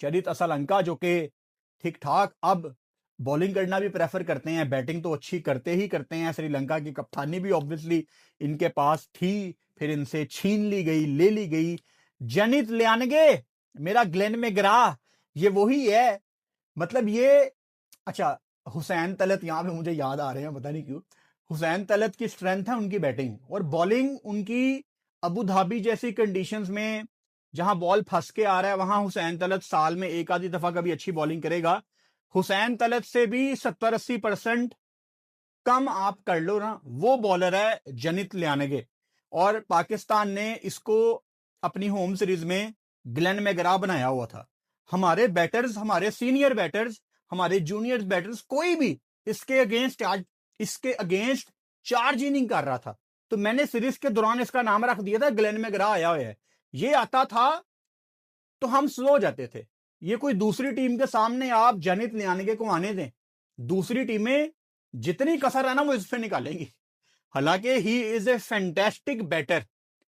चरित असलंका जो कि ठीक ठाक अब बॉलिंग करना भी प्रेफर करते हैं, बैटिंग तो अच्छी करते ही करते हैं। श्रीलंका की कप्तानी भी ऑब्वियसली इनके पास थी, फिर इनसे छीन ली गई, ले ली गई। जनित लियानगे, मेरा ग्लेन मैकग्रा, ये वही है। मतलब ये, अच्छा, हुसैन तलत यहां पे मुझे याद आ रहे हैं, पता नहीं क्यों। हुसैन तलत की स्ट्रेंथ है उनकी बैटिंग और बॉलिंग उनकी। अबू धाबी जैसी कंडीशंस में जहां बॉल फंस के आ रहा है वहां हुसैन तलत साल में एक आधी दफा कभी अच्छी बॉलिंग करेगा। हुसैन तलत से भी 70-80% कम आप कर लो ना, वो बॉलर है जनित लियानगे। और पाकिस्तान ने इसको अपनी होम सीरीज में ग्लेन मैकग्रा बनाया हुआ था। हमारे बैटर्स, हमारे सीनियर बैटर्स, हमारे जूनियर बैटर्स, कोई भी इसके अगेंस्ट चार्ज ही नहीं कर रहा था। तो मैंने सीरीज के दौरान इसका नाम रख दिया था ग्लेन मैकग्रा आया हुआ है। ये आता था तो हम स्लो जाते थे। ये कोई दूसरी टीम के सामने आप जनित लियानगे को आने दें, दूसरी टीमें जितनी कसर है ना वो इससे निकालेंगी। हालांकि he is a fantastic batter,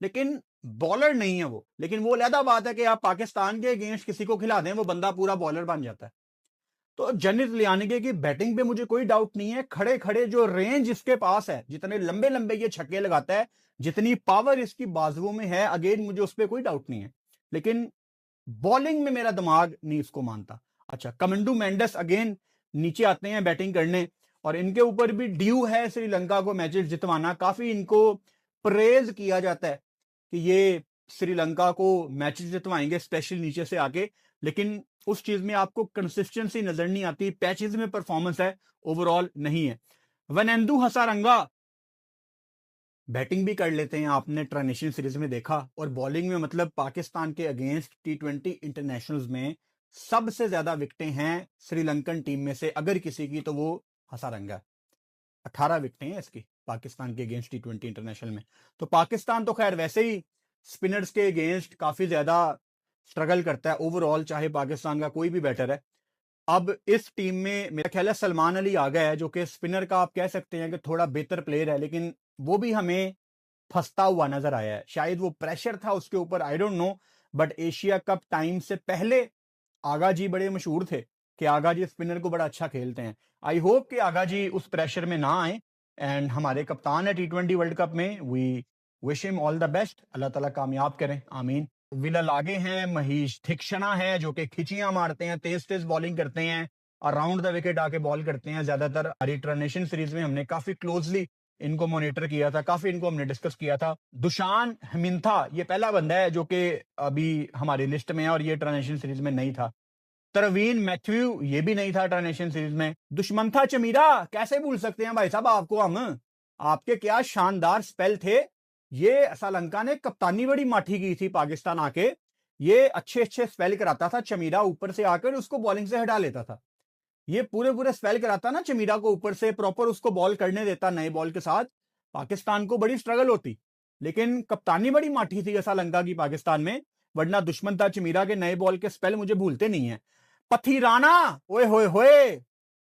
लेकिन बॉलर नहीं है वो। लेकिन वो अलग बात है कि आप पाकिस्तान के अगेंस्ट किसी को खिला दें, वो बंदा पूरा बॉलर बन जाता है। तो जनित लियानगे की बैटिंग पे मुझे कोई डाउट नहीं है। खड़े खड़े जो रेंज इसके पास है, जितने लंबे लंबे ये छक्के लगाता है, जितनी पावर इसकी बाजुओं में है, अगेन मुझे उस पर कोई डाउट नहीं है। लेकिन बॉलिंग में मेरा दिमाग नहीं इसको मानता। अच्छा, कमेंडू मेंडस अगेन नीचे आते हैं बैटिंग करने, और इनके ऊपर भी ड्यू है श्रीलंका को मैचेस जितवाना। काफी इनको प्रेज किया जाता है कि ये श्रीलंका को मैचेस जितवाएंगे, स्पेशली नीचे से आके। लेकिन उस चीज में आपको कंसिस्टेंसी नजर नहीं आती, पैचेस में परफॉर्मेंस है, ओवरऑल नहीं है। वनेंदु हसारंगा बैटिंग भी कर लेते हैं, आपने ट्रांजिशन सीरीज में देखा। और बॉलिंग में मतलब पाकिस्तान के अगेंस्ट T20 इंटरनेशनल्स में सबसे ज्यादा विकेटें हैं श्रीलंकन टीम में से अगर किसी की, तो वो हसारंगा। 18 विकेटें हैं इसकी पाकिस्तान के अगेंस्ट T20 इंटरनेशनल में। तो पाकिस्तान तो खैर वैसे ही स्पिनर्स के अगेंस्ट काफी ज्यादा स्ट्रगल करता है ओवरऑल, चाहे पाकिस्तान का कोई भी बैटर है। अब इस टीम में मेरा ख्याल है सलमान अली आ गया है, जो कि स्पिनर का आप कह सकते हैं कि थोड़ा बेहतर प्लेयर है, लेकिन वो भी हमें फंसता हुआ नजर आया है। शायद वो प्रेशर था उसके ऊपर, I don't know. But Asia cup time से पहले आगा जी बड़े मशहूर थे कि आगा जी स्पिनर को बड़ा अच्छा खेलते हैं। आई होप कि आगा जी उस प्रेशर में ना आए। एंड हमारे कप्तान है T20 वर्ल्ड कप में, we wish him all the best. अल्लाह ताला कामयाब करें, आमीन। विलल आगे हैं, महीश थिक्षणा है जो कि खिचियां मारते हैं, तेज तेज बॉलिंग करते हैं, अराउंड द विकेट आके बॉल करते हैं ज्यादातर। हमारी ट्रांजिशन सीरीज में हमने काफी क्लोजली इनको मॉनिटर किया था, काफी इनको हमने डिस्कस किया था। दुशान हमिंथा ये पहला बंदा है जो कि अभी हमारी लिस्ट में है, और ये ट्रांजिशन सीरीज में नहीं था। तरवीन मैथ्यू ये भी नहीं था ट्रांजिशन सीरीज में। दुश्मंथा चमीरा कैसे भूल सकते हैं भाई साहब आपको हम, आपके क्या शानदार स्पेल थे। ये श्रीलंका ने कप्तानी बड़ी माठी की थी पाकिस्तान आके, ये अच्छे अच्छे स्पेल कराता था चमीरा, ऊपर से आकर उसको बॉलिंग से हटा लेता था। ये पूरे पूरे स्पेल कराता ना चमीरा को, ऊपर से प्रॉपर उसको बॉल करने देता नए बॉल के साथ। पाकिस्तान को बड़ी स्ट्रगल होती, लेकिन कप्तानी बड़ी माठी थी श्रीलंका की पाकिस्तान में। वरना दुश्मन था चमीरा के नए बॉल के स्पेल मुझे भूलते नहीं है। पथीराना, ओए होए होए,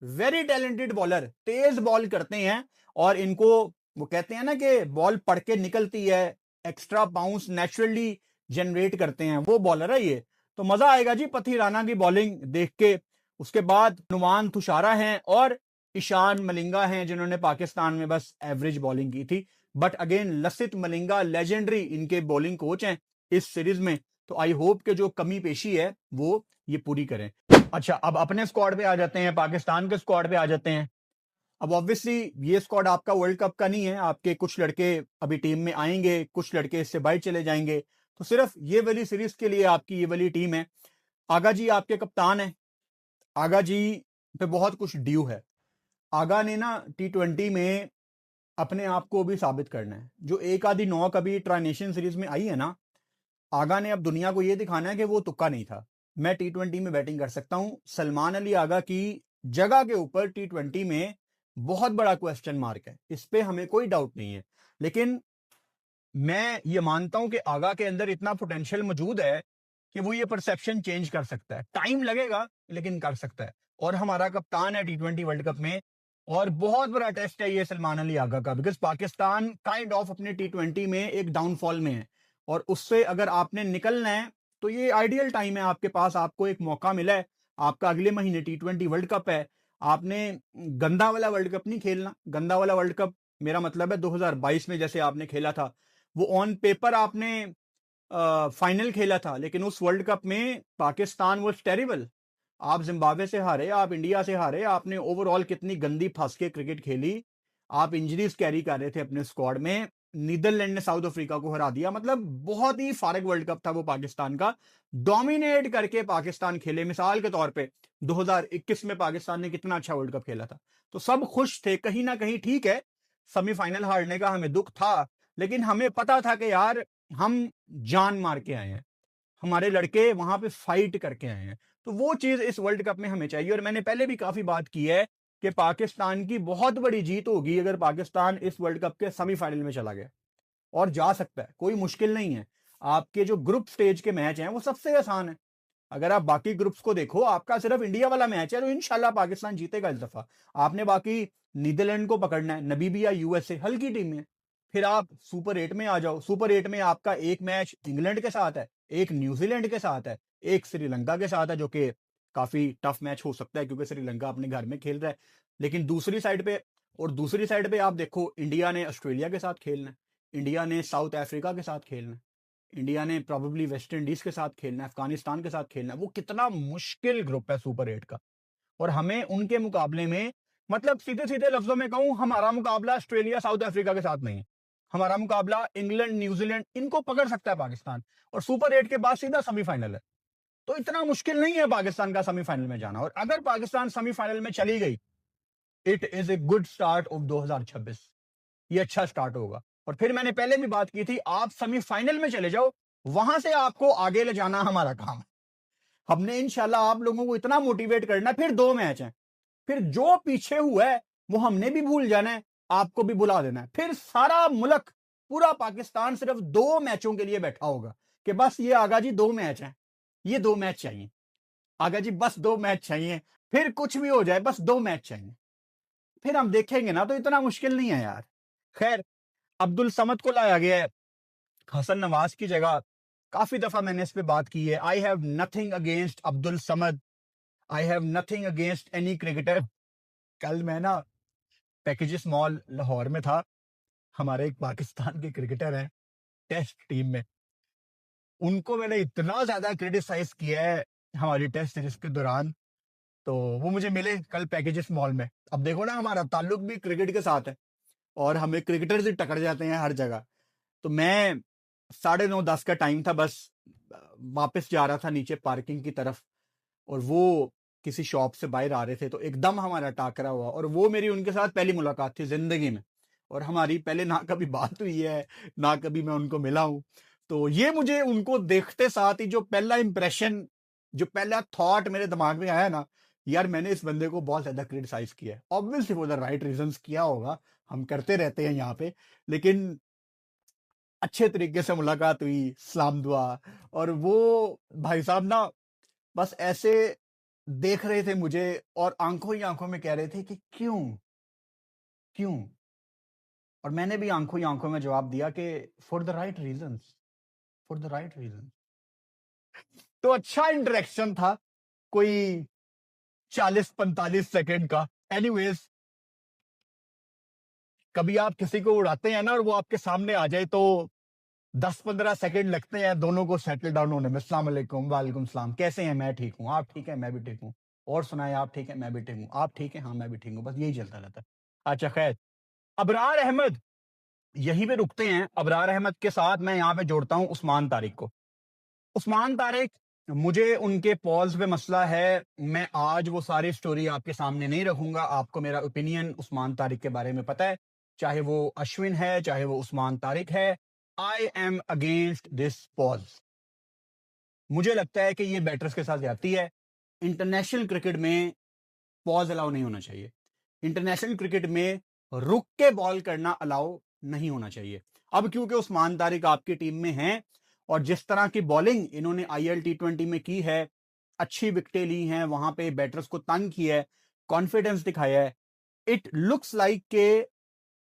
वेरी टैलेंटेड बॉलर, तेज बॉल करते हैं। और इनको वो कहते हैं ना कि बॉल पड़ के निकलती है, एक्स्ट्रा बाउंस नेचुरली जनरेट करते हैं, वो बॉलर है ये। तो मजा आएगा जी पथीराना की बॉलिंग देख के। उसके बाद नुमान तुषारा हैं और ईशान मलिंगा हैं, जिन्होंने पाकिस्तान में बस एवरेज बॉलिंग की थी। But again Lasith Malinga legendary इनके बॉलिंग कोच हैं इस सीरीज में। तो आई होप के जो कमी पेशी है वो ये पूरी करें। अच्छा, अब अपने स्क्वाड पे आ जाते हैं, पाकिस्तान के स्क्वाड पे आ जाते हैं। अब ऑब्वियसली ये स्क्वाड आपका वर्ल्ड कप का नहीं है, आपके कुछ लड़के अभी टीम में आएंगे, कुछ लड़के इससे बाहर चले जाएंगे। तो सिर्फ ये वाली सीरीज के लिए आपकी ये वाली टीम है। आगा जी आपके कप्तान है, आगा जी पे बहुत कुछ ड्यू है। आगा ने ना T20 में अपने आप को भी साबित करना है। जो एक आधी नॉक अभी ट्रांजिशन सीरीज में आई है ना, आगा ने अब दुनिया को यह दिखाना है कि वो तुक्का नहीं था, मैं T20 में बैटिंग कर सकता हूं। सलमान अली आगा की जगह के ऊपर T20 में बहुत बड़ा क्वेश्चन मार्क है, इस पे हमें कोई डाउट नहीं है। लेकिन मैं ये मानता हूं कि आगा के अंदर इतना पोटेंशियल मौजूद है कि वो ये परसेप्शन चेंज कर सकता है। टाइम लगेगा लेकिन कर सकता है। और हमारा कप्तान है T20 वर्ल्ड कप में, और बहुत बड़ा टेस्ट है ये सलमान अली आगा का, बिकॉज पाकिस्तान काइंड ऑफ अपने T20 में एक डाउनफॉल में है, और उससे अगर आपने निकलना है तो ये आइडियल टाइम है आपके पास, आपको एक मौका मिला है, आपका अगले महीने T20 वर्ल्ड कप है, आपने गंदा वाला वर्ल्ड कप नहीं खेलना। गंदा वाला वर्ल्ड कप मेरा मतलब है 2022 में जैसे आपने खेला था, वो ऑन पेपर आपने फाइनल खेला था, लेकिन उस वर्ल्ड कप में पाकिस्तान वाज टेरिबल। आप जिम्बाब्वे से हारे, आप इंडिया से हारे, आपने ओवरऑल कितनी गंदी फंस के क्रिकेट खेली, आप इंजरीज कैरी कर रहे थे अपने स्क्वाड में, नीदरलैंड ने साउथ अफ्रीका को हरा दिया। मतलब बहुत ही फारग वर्ल्ड कप था वो पाकिस्तान का, डोमिनेट करके पाकिस्तान खेले। मिसाल के तौर पे 2021 में पाकिस्तान ने कितना अच्छा वर्ल्ड कप खेला था, तो सब खुश थे कहीं ना कहीं। ठीक है, सेमीफाइनल हारने का हमें दुख था, लेकिन हमें पता था कि यार हम जान मार के आए हैं, हमारे लड़के वहां पे फाइट करके आए हैं। तो वो चीज इस वर्ल्ड कप में हमें चाहिए। और मैंने पहले भी काफी बात की है कि पाकिस्तान की बहुत बड़ी जीत होगी अगर पाकिस्तान इस वर्ल्ड कप के सेमीफाइनल में चला गया, और जा सकता है, कोई मुश्किल नहीं है। आपके जो ग्रुप स्टेज के मैच हैं वो सबसे आसान है। अगर आप बाकी ग्रुप्स को देखो, आपका सिर्फ इंडिया वाला मैच है, तो इंशाल्लाह पाकिस्तान जीतेगा इस दफा। आपने बाकी नीदरलैंड को पकड़ना है, नबीबिया, यूएसए हल्की टीम है, फिर आप सुपर 8 में आ जाओ। सुपर 8 में आपका एक मैच इंग्लैंड के साथ है, एक न्यूजीलैंड के साथ है, एक श्रीलंका के साथ है, जो कि काफी टफ मैच हो सकता है क्योंकि श्रीलंका अपने घर में खेल रहा है। लेकिन दूसरी साइड पे आप देखो, इंडिया ने ऑस्ट्रेलिया के साथ खेलना है, इंडिया ने साउथ अफ्रीका के साथ खेलना है, इंडिया ने प्रोबेबली वेस्ट इंडीज के साथ खेलना है, अफगानिस्तान के साथ खेलना है। वो कितना मुश्किल ग्रुप है सुपर 8 का, और हमें उनके मुकाबले में, मतलब सीधे सीधे लफ्जों में कहूं, हमारा मुकाबला ऑस्ट्रेलिया साउथ अफ्रीका के साथ नहीं है, हमारा मुकाबला इंग्लैंड, न्यूजीलैंड, इनको पकड़ सकता है पाकिस्तान, और सुपर 8 के बाद सीधा सेमीफाइनल है। तो इतना मुश्किल नहीं है पाकिस्तान का सेमीफाइनल में जाना। और अगर पाकिस्तान सेमीफाइनल में चली गई, it is a good start of 2026, ये अच्छा स्टार्ट होगा। और फिर मैंने पहले भी बात की थी, आप सेमीफाइनल में चले जाओ, वहां से आपको आगे ले जाना हमारा काम है। हमने इंशाल्लाह आप लोगों को इतना मोटिवेट करना है। फिर 2 मैच हैं, फिर जो पीछे हुआ है वो हमने भी भूल जाना है, आपको भी बुला देना है। फिर सारा मुल्क, पूरा पाकिस्तान सिर्फ 2 मैचों के लिए बैठा होगा कि बस ये आगा जी 2 मैच हैं, ये 2 मैच चाहिए आगा जी, बस 2 मैच चाहिए, फिर कुछ भी हो जाए बस 2 मैच चाहिए। फिर हम देखेंगे ना, तो इतना मुश्किल नहीं है यार। खैर, अब्दुल समद को लाया गया है हसन नवाज की जगह। काफी दफा मैंने इस पे बात की है, I have nothing against Abdul Samad, I have nothing against any cricketer. कल मैं ना पैकेजेस मॉल लाहौर में था, हमारे एक पाकिस्तान के क्रिकेटर हैं टेस्ट टीम में, उनको मैंने इतना ज्यादा क्रिटिसाइज किया है हमारी टेस्ट सीरीज के दौरान। तो वो मुझे मिले कल पैकेजेस मॉल में। अब देखो ना, हमारा ताल्लुक भी क्रिकेट के साथ है, और हमें क्रिकेटर से टकरा जाते हैं हर जगह। तो मैं 9:30-10 का टाइम था, बस वापस जा रहा था नीचे पार्किंग की तरफ, और वो किसी शॉप से बाहर आ रहे थे, तो एकदम हमारा टाकरा हुआ। और वो मेरी उनके साथ पहली मुलाकात थी जिंदगी में, और हमारी पहले ना कभी बात हुई है, ना कभी मैं उनको मिला हूं। तो ये मुझे उनको देखते साथ ही जो पहला इंप्रेशन, जो पहला थॉट मेरे दिमाग में आया ना, यार मैंने इस बंदे को बहुत ज्यादा क्रिटिसाइज किया है। Obviously for the right reasons किया होगा, हम करते रहते हैं यहाँ पे, लेकिन अच्छे तरीके से मुलाकात हुई, सलाम दुआ। और वो भाई साहब ना बस ऐसे देख रहे थे मुझे, और आंखों ही आंखों में कह रहे थे कि क्यों क्यों। और मैंने भी आंखों ही आंखों में जवाब दिया कि for the right reasons, for the right reason. तो अच्छा इंटरेक्शन था, कोई 40-45 सेकंड का। एनीवेज, कभी आप किसी को उड़ाते हैं ना और वो आपके सामने आ जाए, तो 10-15 सेकंड लगते हैं दोनों को सेटल डाउन होने में। अस्सलाम वालेकुम, वालेकुम सलाम, कैसे हैं? मैं ठीक हूँ, आप ठीक है? मैं भी ठीक हूँ। और सुनाए, आप ठीक है? मैं भी ठीक हूँ। आप ठीक है? हाँ मैं भी ठीक हूँ। बस यही चलता रहता है। अच्छा खैर, अबरार अहमद, यहीं पे रुकते हैं। अबरार अहमद के साथ मैं यहाँ पे जोड़ता हूँ उस्मान तारिक को। उस्मान तारिक, मुझे उनके पॉज पे मसला है। मैं आज वो सारी स्टोरी आपके सामने नहीं रखूंगा। आपको मेरा ओपिनियन उस्मान तारिक के बारे में पता है, चाहे वो अश्विन है, चाहे वो उस्मान तारिक है। I am against this pause. मुझे लगता है कि ये बैटर्स के साथ ज्यादती है। इंटरनेशनल क्रिकेट में पॉज अलाउ नहीं होना चाहिए। इंटरनेशनल क्रिकेट में रुक के बॉल करना अलाउ नहीं होना चाहिए। अब क्योंकि उस्मान तारिक आपकी टीम में हैं, और जिस तरह की बॉलिंग इन्होंने IL T20 में की है, अच्छी विकेटें ली हैं, वहां पे बैटर्स को तंग किया है, कॉन्फिडेंस दिखाया है, इट लुक्स लाइक के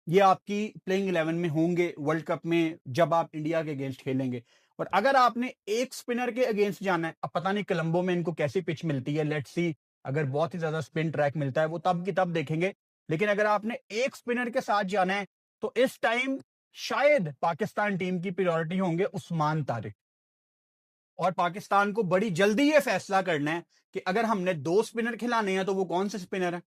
ये आपकी प्लेइंग 11 में होंगे वर्ल्ड कप में जब आप इंडिया के अगेंस्ट खेलेंगे। और अगर आपने एक स्पिनर के अगेंस्ट जाना है, अब पता नहीं कोलंबो में इनको कैसी पिच मिलती है, लेट्स सी, अगर बहुत ही ज्यादा स्पिन ट्रैक मिलता है वो तब की तब देखेंगे, लेकिन अगर आपने एक स्पिनर के साथ जाना है तो इस टाइम शायद पाकिस्तान टीम की प्रायोरिटी होंगे उस्मान तारिक। और पाकिस्तान को बड़ी जल्दी ये फैसला करना है कि अगर हमने 2 स्पिनर खिलाने हैं तो वो कौन से स्पिनर है।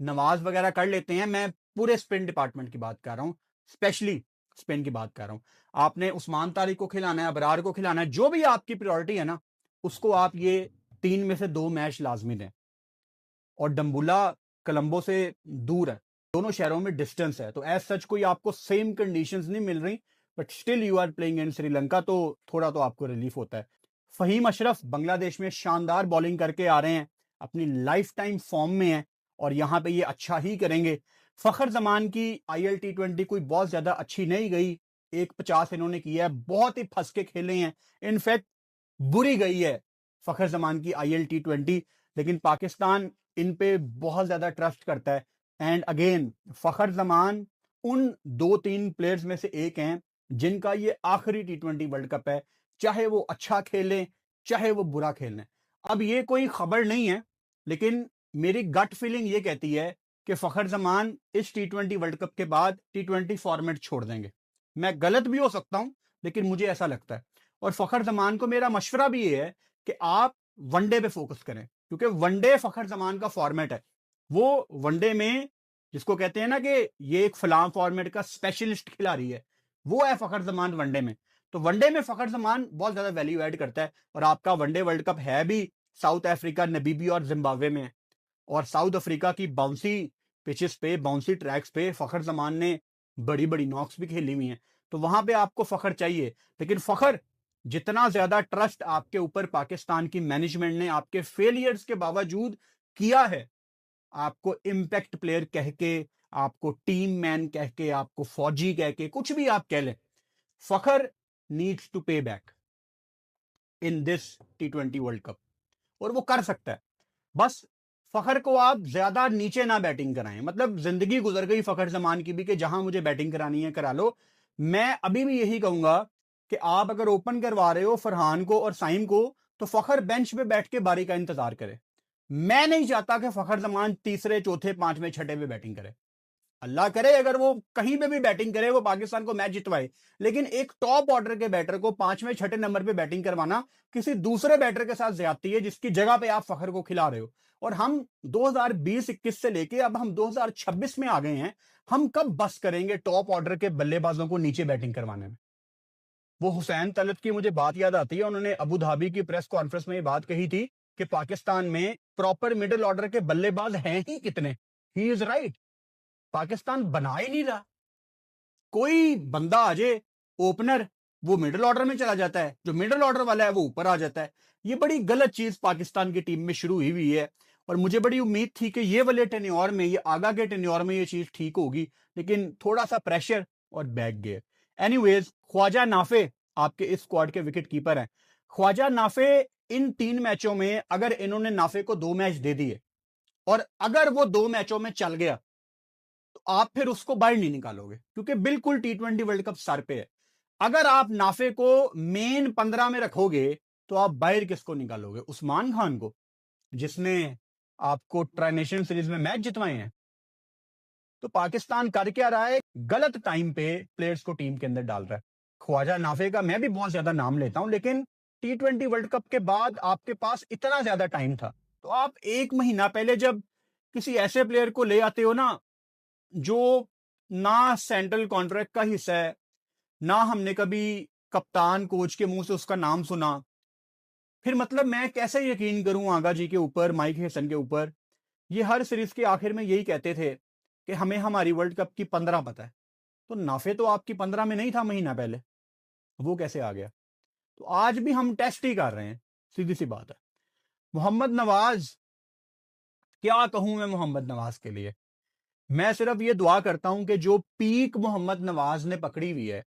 नवाज वगैरह कर लेते हैं, मैं पूरे स्पिन डिपार्टमेंट की बात कर रहा हूं, स्पेशली स्पिन की बात कर रहा हूं। आपने उस्मान तारिक को खिलाना है, अबरार को खिलाना है, जो भी आपकी प्रायोरिटी है ना, उसको आप ये 3 में से 2 मैच लाजमी दें। और डम्बुला कोलंबो से दूर है, दोनों शहरों में डिस्टेंस है, तो एज सच कोई आपको सेम कंडीशंस नहीं मिल रही, but still you are playing in Sri Lanka, तो थोड़ा तो आपको रिलीफ होता है। फहीम अशरफ बांग्लादेश में शानदार बॉलिंग करके आ रहे हैं, अपनी लाइफ टाइम फॉर्म में है और यहां पे ये अच्छा ही करेंगे। फखर जमान की IL T20 कोई बहुत ज्यादा अच्छी नहीं गई, 150 इन्होंने किया है, बहुत ही फंस के खेले हैं, इनफैक्ट बुरी गई है फखर जमान की IL T20, लेकिन पाकिस्तान इन पे बहुत ज्यादा ट्रस्ट करता है। एंड अगेन फखर जमान उन 2-3 प्लेयर्स में से एक हैं जिनका ये आखिरी T20 वर्ल्ड कप है, चाहे वो अच्छा खेलें चाहे वो बुरा खेलें। अब ये कोई खबर नहीं है, लेकिन मेरी गट फीलिंग ये कहती है कि फखर जमान इस T20 वर्ल्ड कप के बाद T20 फॉर्मेट छोड़ देंगे। मैं गलत भी हो सकता हूं, लेकिन मुझे ऐसा लगता है। और फखर जमान को मेरा मशवरा भी ये है कि आप वनडे पे फोकस करें, क्योंकि वनडे फखर जमान का फॉर्मेट है। वो वनडे में जिसको कहते हैं ना कि ये एक फलाम फॉर्मेट का स्पेशलिस्ट खिलाड़ी है, वो है फखर जमान वनडे में। तो वनडे में फखर जमान बहुत ज्यादा वैल्यू ऐड करता है। और आपका वनडे वर्ल्ड कप है भी साउथ अफ्रीका, नबीबी और जिम्बाब्वे में है। और साउथ अफ्रीका की बाउंसी पिचेस पे, बाउंसी ट्रैक्स पे फखर जमान ने बड़ी बड़ी नॉक्स भी खेली हुई हैं, तो वहां पे आपको फखर चाहिए। लेकिन फखर जितना ज्यादा ट्रस्ट आपके ऊपर पाकिस्तान की मैनेजमेंट ने आपके फेलियर्स के बावजूद किया है, आपको इम्पैक्ट प्लेयर कह के, आपको टीम मैन कह के, आपको फौजी कह के, कुछ भी आप कह लें, फखर नीड्स टू पे back in this T20 world cup, और वो कर सकता है। बस फखर को आप ज्यादा नीचे ना बैटिंग कराएं, मतलब जिंदगी गुजर गई फखर जमान की भी कि जहां मुझे बैटिंग करानी है करा लो। मैं अभी भी यही कहूंगा कि आप अगर ओपन करवा रहे हो फरहान को और साइम को, तो फखर बेंच पे बैठ के बारी का इंतजार करे। मैं नहीं चाहता कि फखर जमान तीसरे चौथे पांचवें छठे पे बैटिंग करे। अल्लाह करे अगर वो कहीं पे भी बैटिंग करे वो पाकिस्तान को मैच जितवाए, लेकिन एक टॉप ऑर्डर के बैटर को पांचवें छठे नंबर पे बैटिंग करवाना किसी दूसरे बैटर के साथ ज्यादती है, जिसकी जगह पे आप फखर को खिला रहे हो। और हम 2020-21 से लेके अब हम 2026 में आ गए हैं, हम कब बस करेंगे टॉप ऑर्डर के बल्लेबाजों को नीचे बैटिंग करवाने में। वो हुसैन तलत की मुझे बात याद आती है, उन्होंने अबू धाबी की प्रेस कॉन्फ्रेंस में ये बात कही थी कि पाकिस्तान में प्रॉपर मिडिल ऑर्डर के बल्लेबाज हैं ही कितने। ही इज राइट, पाकिस्तान बना ही नहीं रहा। कोई बंदा आ जाए ओपनर, वो मिडिल ऑर्डर में चला जाता है, जो मिडिल ऑर्डर वाला है वो ऊपर आ जाता है। ये बड़ी गलत चीज पाकिस्तान की टीम में शुरू हुई है, और मुझे बड़ी उम्मीद थी कि ये वाले टेन्योर में, ये आगा के टेन्योर में ये चीज ठीक होगी, लेकिन थोड़ा सा प्रेशर और back gear. Anyways, Khawaja Nafay आपके इस स्क्वाड के विकेट कीपर हैं। ख्वाजा नाफे इन 3 मैचों में, अगर इन्होंने नाफे को 2 मैच दे दिए और अगर वो 2 मैचों में चल गया, तो आप फिर उसको बाहर नहीं निकालोगे, क्योंकि बिल्कुल T20 वर्ल्ड कप सर पे है। अगर आप नाफे को मेन 15 में रखोगे तो आप बाहर किसको निकालोगे? उस्मान खान को, जिसने आपको ट्राई नेशन सीरीज में मैच जितवाए हैं। तो पाकिस्तान कर क्या रहा है? गलत टाइम पे प्लेयर्स को टीम के अंदर डाल रहा है। ख्वाजा नाफे का मैं भी बहुत ज्यादा नाम लेता हूं, लेकिन T20 वर्ल्ड कप के बाद आपके पास इतना ज्यादा टाइम था, तो आप 1 महीना पहले जब किसी ऐसे प्लेयर को ले आते हो ना, जो ना सेंट्रल कॉन्ट्रैक्ट का हिस्सा है, ना हमने कभी कप्तान कोच के मुंह से उसका नाम सुना, फिर मतलब मैं कैसे यकीन करूं आगा जी के ऊपर, माइक हेसन के ऊपर? ये हर सीरीज के आखिर में यही कहते थे कि हमें हमारी वर्ल्ड कप की 15 पता है। तो नाफे तो आपकी 15 में नहीं था महीना पहले, वो कैसे आ गया? तो आज भी हम टेस्ट ही कर रहे हैं, सीधी सी बात है। मोहम्मद नवाज, क्या कहूं मैं मोहम्मद नवाज के लिए? मैं सिर्फ ये दुआ करता हूं कि जो पीक मोहम्मद नवाज ने पकड़ी हुई है,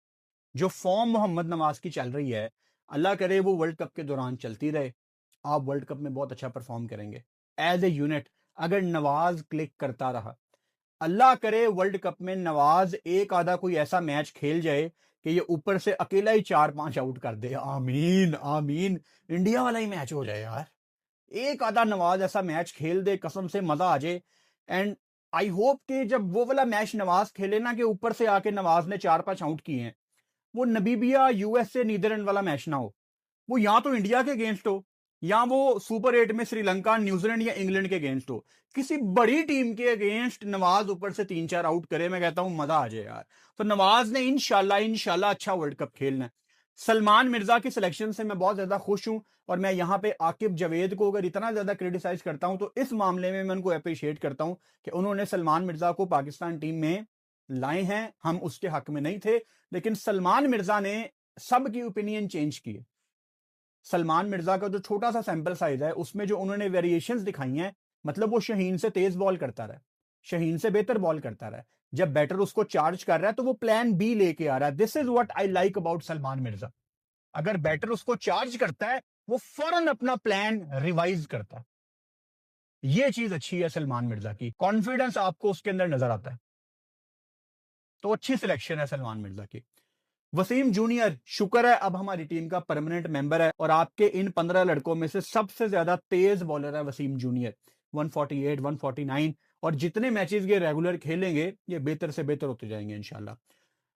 जो फॉर्म मोहम्मद नवाज की चल रही है, अल्लाह करे वो वर्ल्ड कप के दौरान चलती रहे। आप वर्ल्ड कप में बहुत अच्छा परफॉर्म करेंगे एज ए यूनिट, अगर नवाज क्लिक करता रहा। अल्लाह करे वर्ल्ड कप में नवाज एक आधा कोई ऐसा मैच खेल जाए कि ये ऊपर से अकेला ही 4-5 आउट कर दे। आमीन आमीन, इंडिया वाला ही मैच हो जाए यार, एक आधा नवाज ऐसा मैच खेल दे, कसम से मजा आ जाए। एंड आई होप कि जब वो वाला मैच नवाज खेले ना, कि ऊपर से आके नवाज ने 4-5 आउट किए हैं, वो नबीबिया यूएसए नीदरलैंड वाला मैच ना हो, वो या तो इंडिया के अगेंस्ट हो, या वो सुपर 8 में श्रीलंका, न्यूजीलैंड या इंग्लैंड के अगेंस्ट हो, किसी बड़ी टीम के अगेंस्ट नवाज ऊपर से 3-4 आउट करे, मैं कहता हूं मजा आ जाए यार। तो नवाज ने इंशाल्लाह अच्छा वर्ल्ड कप खेलना है। सलमान मिर्जा की सिलेक्शन से मैं बहुत ज्यादा खुश हूं, और मैं यहां पे आकिब जवेद को अगर इतना ज्यादा क्रिटिसाइज करता हूं तो इस मामले में मैं उनको अप्रिशिएट करता हूं कि उन्होंने सलमान मिर्जा को पाकिस्तान टीम में लाए हैं। हम उसके हक में नहीं थे, लेकिन सलमान मिर्जा ने सबकी ओपिनियन चेंज की है। सलमान मिर्जा का जो छोटा सा सैंपल साइज है, उसमें जो उन्होंने वेरिएशंस दिखाई हैं, मतलब वो शाहीन से तेज बॉल करता रहा, शाहीन से बेहतर बॉल करता रहा, जब बैटर उसको चार्ज कर रहा है तो वो प्लान बी लेके आ रहा है। This is what I like about Salman Mirza. अगर बैटर उसको चार्ज करता है, वो फौरन अपना प्लान रिवाइज करता है। ये चीज अच्छी है सलमान मिर्जा की, कॉन्फिडेंस आपको उसके अंदर नजर आता है। तो अच्छी सिलेक्शन है सलमान मिर्जा की। वसीम जूनियर, शुक्र है अब हमारी टीम का परमानेंट मेंबर है, और आपके इन 15 लड़कों में से सबसे ज्यादा तेज बॉलर है वसीम जूनियर, 148, 149, और जितने मैचेस ये रेगुलर खेलेंगे ये बेहतर से बेहतर होते जाएंगे इंशाल्लाह।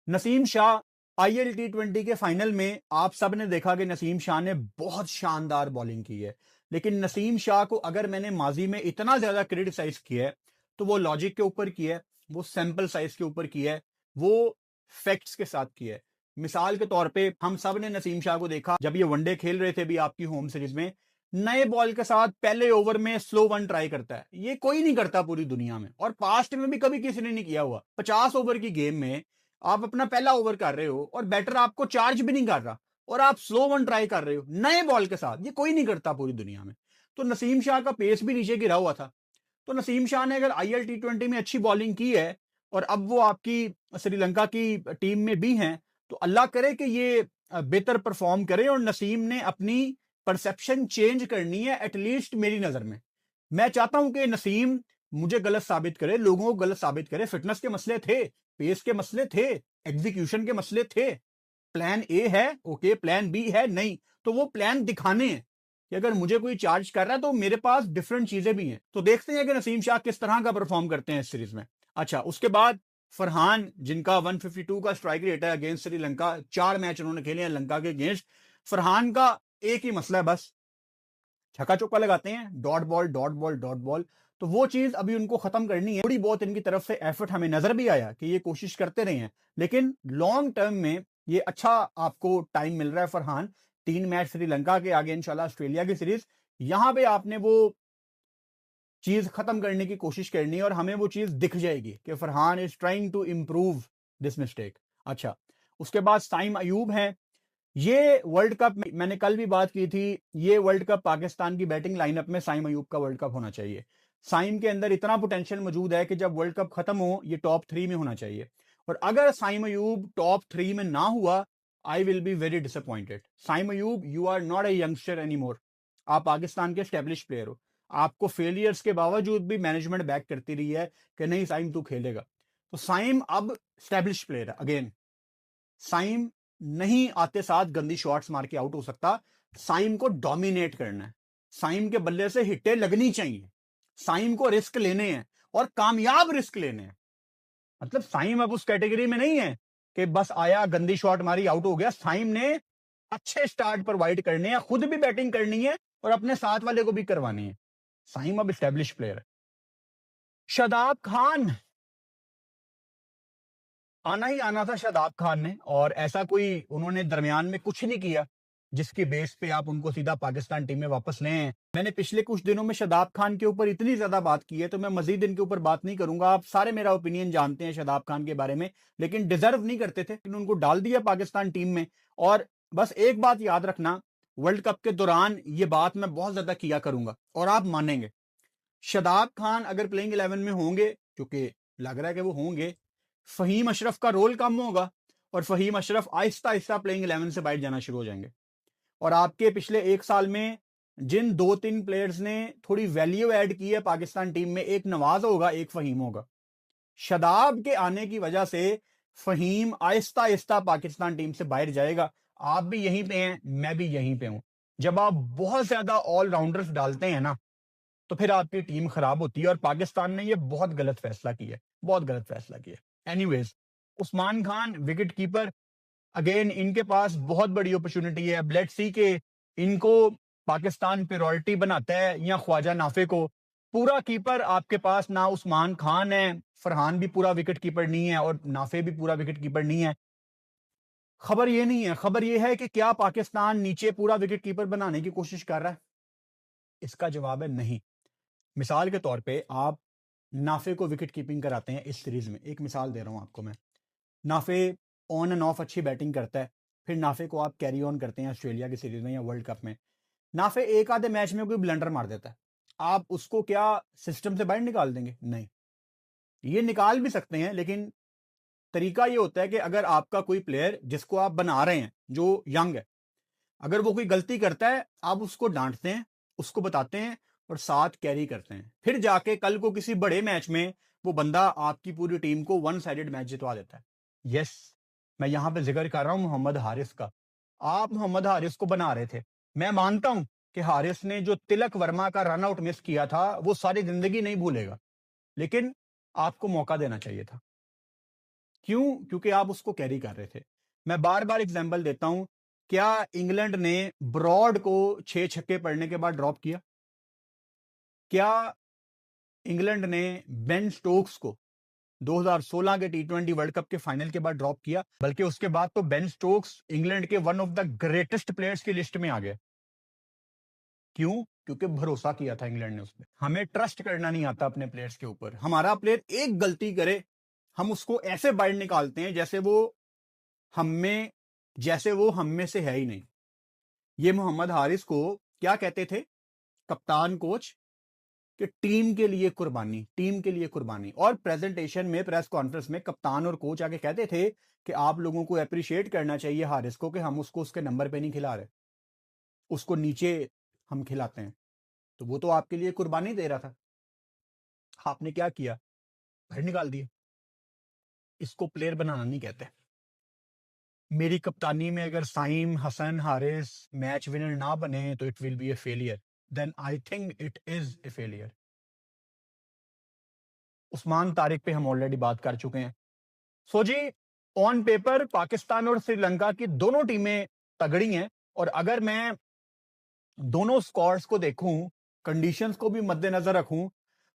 नसीम शाह, आईएल T20 के फाइनल में आप सब ने देखा कि नसीम शाह ने बहुत शानदार बॉलिंग की है, लेकिन नसीम शाह को अगर मैंने माजी में इतना ज्यादा क्रिटिसाइज किया है, तो वो लॉजिक के ऊपर किया है, वो सैंपल साइज के ऊपर किया है, वो फैक्ट्स के साथ किया है। मिसाल के तौर पे हम सब ने नसीम शाह को देखा जब ये वनडे खेल रहे थे भी आपकी होम सीरीज में, नए बॉल के साथ पहले ओवर में स्लो वन ट्राई करता है। ये कोई नहीं करता पूरी दुनिया में, और पास्ट में भी कभी किसी ने नहीं किया हुआ। 50 ओवर की गेम में आप अपना पहला ओवर कर रहे हो और बैटर आपको चार्ज भी नहीं कर रहा, और आप स्लो वन ट्राई कर रहे हो नए बॉल के साथ, ये कोई नहीं करता पूरी दुनिया में। तो नसीम शाह का पेस भी नीचे गिरा हुआ था। तो नसीम शाह ने अगर आईएल T20 में अच्छी बॉलिंग की है, और अब वो आपकी श्रीलंका की टीम में भी हैं, तो अल्लाह करे कि ये बेहतर परफॉर्म करे, और नसीम ने अपनी परसेप्शन चेंज करनी है एटलीस्ट मेरी नजर में। मैं चाहता हूं कि नसीम मुझे गलत साबित करे, लोगों को गलत साबित करे। फिटनेस के मसले थे, पेस के मसले थे, एग्जीक्यूशन के मसले थे। प्लान ए है ओके, प्लान बी है नहीं, तो वो प्लान दिखाने हैं कि अगर मुझे कोई चार्ज कर रहा है तो मेरे पास डिफरेंट चीजें भी हैं। तो देखते हैं कि नसीम शाह किस तरह का परफॉर्म करते हैं इस सीरीज में। अच्छा, उसके बाद फरहान, जिनका 152 का स्ट्राइक रेट है अगेंस्ट श्रीलंका, 4 मैच उन्होंने खेले हैं लंका के अगेंस्ट। फरहान का एक ही मसला है बस, छक्का चौका लगाते हैं, dot ball dot ball dot ball. तो वो चीज अभी उनको खत्म करनी है। थोड़ी बहुत इनकी तरफ से एफर्ट हमें नजर भी आया कि ये कोशिश करते रहे हैं, लेकिन लॉन्ग टर्म में ये अच्छा आपको टाइम मिल रहा है। फरहान 3 मैच श्रीलंका के आगे, इंशाल्लाह ऑस्ट्रेलिया की सीरीज, यहां पे आपने वो चीज खत्म करने की कोशिश करनी है, और हमें वो चीज दिख जाएगी कि Farhan is trying to improve this mistake. अच्छा, उसके बाद साइम अयूब है। ये वर्ल्ड कप, मैंने कल भी बात की थी, ये वर्ल्ड कप पाकिस्तान की बैटिंग लाइनअप में साइम अयूब का वर्ल्ड कप होना चाहिए। साइम के अंदर इतना पोटेंशियल मौजूद है कि जब वर्ल्ड कप खत्म हो ये टॉप 3 में होना चाहिए, और अगर साइम अयूब टॉप 3 में ना हुआ, I will be very disappointed. Saim Ayub, you are not a youngster any more, आप पाकिस्तान के स्टैब्लिश प्लेयर हो। आपको फेलियर्स के बावजूद भी मैनेजमेंट बैक करती रही है कि नहीं साइम तू खेलेगा। तो साइम अब स्टैब्लिश प्लेयर है अगेन। साइम नहीं आते साथ गंदी शॉट्स मार के आउट हो सकता। साइम को डोमिनेट करना है, साइम के बल्ले से हिट्टे लगनी चाहिए, साइम को रिस्क लेने हैं, और कामयाब रिस्क लेने हैं। मतलब साइम अब उस कैटेगरी में नहीं है कि बस आया गंदी शॉट मारी आउट हो गया। साइम ने अच्छे स्टार्ट प्रोवाइड करने हैं, खुद भी बैटिंग करनी है और अपने साथ वाले को भी करवानी है। साइम अब एस्टेब्लिश प्लेयर है। शादाब खान, आना ही आना था शादाब खान ने, और ऐसा कोई उन्होंने दरमियान में कुछ नहीं किया जिसकी बेस पे आप उनको सीधा पाकिस्तान टीम में वापस ले आए। मैंने पिछले कुछ दिनों में शादाब खान के ऊपर इतनी ज्यादा बात की है, तो मैं मजीद इनके ऊपर बात नहीं करूंगा। आप सारे मेरा ओपिनियन जानते हैं शादाब खान के बारे में, लेकिन डिजर्व नहीं करते थे, लेकिन उनको डाल दिया पाकिस्तान टीम में। और बस एक बात याद रखना, वर्ल्ड कप के दौरान ये बात मैं बहुत ज्यादा किया करूंगा और आप मानेंगे, शादाब खान अगर प्लेइंग 11 में होंगे, क्योंकि लग रहा है कि वो होंगे, फहीम अशरफ का रोल कम होगा, और फहीम अशरफ आहिस्ता आहिस्ता प्लेइंग 11 से बाहर जाना शुरू हो जाएंगे। और आपके पिछले 1 साल में जिन 2-3 प्लेयर्स ने थोड़ी वैल्यू ऐड की है पाकिस्तान टीम में, एक नवाज होगा, एक फहीम होगा। शादाब के आने की वजह से फहीम आहिस्ता आहिस्ता पाकिस्तान टीम से बाहर जाएगा। आप भी यहीं पे हैं, मैं भी यहीं पे हूं। जब आप बहुत ज्यादा ऑलराउंडर्स डालते हैं ना, तो फिर आपकी टीम खराब होती है, और पाकिस्तान ने ये बहुत गलत फैसला किया है, बहुत गलत फैसला किया। Anyways, Usman Khan wicket keeper, again इनके पास बहुत बड़ी अपॉर्चुनिटी है। अब लेट्स सी के इनको पाकिस्तान प्रायोरिटी बनाता है या ख्वाजा नाफे को। पूरा कीपर आपके पास ना उस्मान खान है, फरहान भी पूरा विकेट कीपर नहीं है, और नाफे भी पूरा विकेट कीपर नहीं है। खबर ये नहीं है, खबर ये है कि क्या पाकिस्तान नीचे पूरा विकेट कीपर बनाने की कोशिश कर रहा है? इसका जवाब है नहीं। मिसाल के तौर पे आप नाफे को विकेट कीपिंग कराते हैं इस सीरीज में, एक मिसाल दे रहा हूं आपको मैं। नाफे ऑन एंड ऑफ अच्छी बैटिंग करता है, फिर नाफे को आप कैरी ऑन करते हैं ऑस्ट्रेलिया की सीरीज में या वर्ल्ड कप में। नाफे एक आधे मैच में कोई ब्लंडर मार देता है, आप उसको क्या सिस्टम से बाहर निकाल देंगे? नहीं, ये निकाल भी सकते हैं, लेकिन तरीका ये होता है कि अगर आपका कोई प्लेयर जिसको आप बना रहे हैं जो यंग है, अगर वो कोई गलती करता है, आप उसको डांटते हैं, उसको बताते हैं और साथ कैरी करते हैं, फिर जाके कल को किसी बड़े मैच में वो बंदा आपकी पूरी टीम को वन साइडेड मैच जितवा देता है। यस, मैं यहां पे जिक्र कर रहा हूं मोहम्मद हारिस का। आप मोहम्मद हारिस को बना रहे थे, मैं मानता हूं कि हारिस ने जो तिलक वर्मा का रन आउट मिस किया था वो सारी जिंदगी नहीं भूलेगा, लेकिन आपको मौका देना चाहिए था। क्यों? क्योंकि आप उसको कैरी कर रहे थे। मैं बार बार एग्जाम्पल देता हूं, क्या इंग्लैंड ने ब्रॉड को 6 छक्के पड़ने के बाद ड्रॉप किया? क्या इंग्लैंड ने बेन स्टोक्स को 2016 के T20 वर्ल्ड कप के फाइनल के बाद ड्रॉप किया? बल्कि उसके बाद तो बेन स्टोक्स इंग्लैंड के one of the greatest players की लिस्ट में आ गए। क्यों? क्योंकि भरोसा किया था इंग्लैंड ने उसमें। हमें ट्रस्ट करना नहीं आता अपने प्लेयर्स के ऊपर। हमारा प्लेयर एक गलती करे, हम उसको ऐसे बाहर निकालते हैं जैसे वो हम में से है ही नहीं। ये मोहम्मद हारिस को क्या कहते थे कप्तान कोच? कि टीम के लिए कुर्बानी, टीम के लिए कुर्बानी। और प्रेजेंटेशन में, प्रेस कॉन्फ्रेंस में कप्तान और कोच आके कहते थे कि आप लोगों को अप्रिशिएट करना चाहिए हारिस को कि हम उसको उसके नंबर पे नहीं खिला रहे, उसको नीचे हम खिलाते हैं। तो वो तो आपके लिए कुर्बानी दे रहा था, आपने क्या किया? बाहर निकाल दिया। इसको प्लेयर बनाना नहीं कहते। मेरी कप्तानी में अगर साइम, हसन, हारिस मैच विनर ना बने तो it will be a failure, then I think it is a failure. Usman Tariq पे हम ऑलरेडी बात कर चुके हैं। सो जी, ऑन पेपर पाकिस्तान और श्रीलंका की दोनों टीमें तगड़ी हैं, और अगर मैं दोनों स्कोर्स को देखूं, कंडीशंस को भी मद्देनजर रखूं,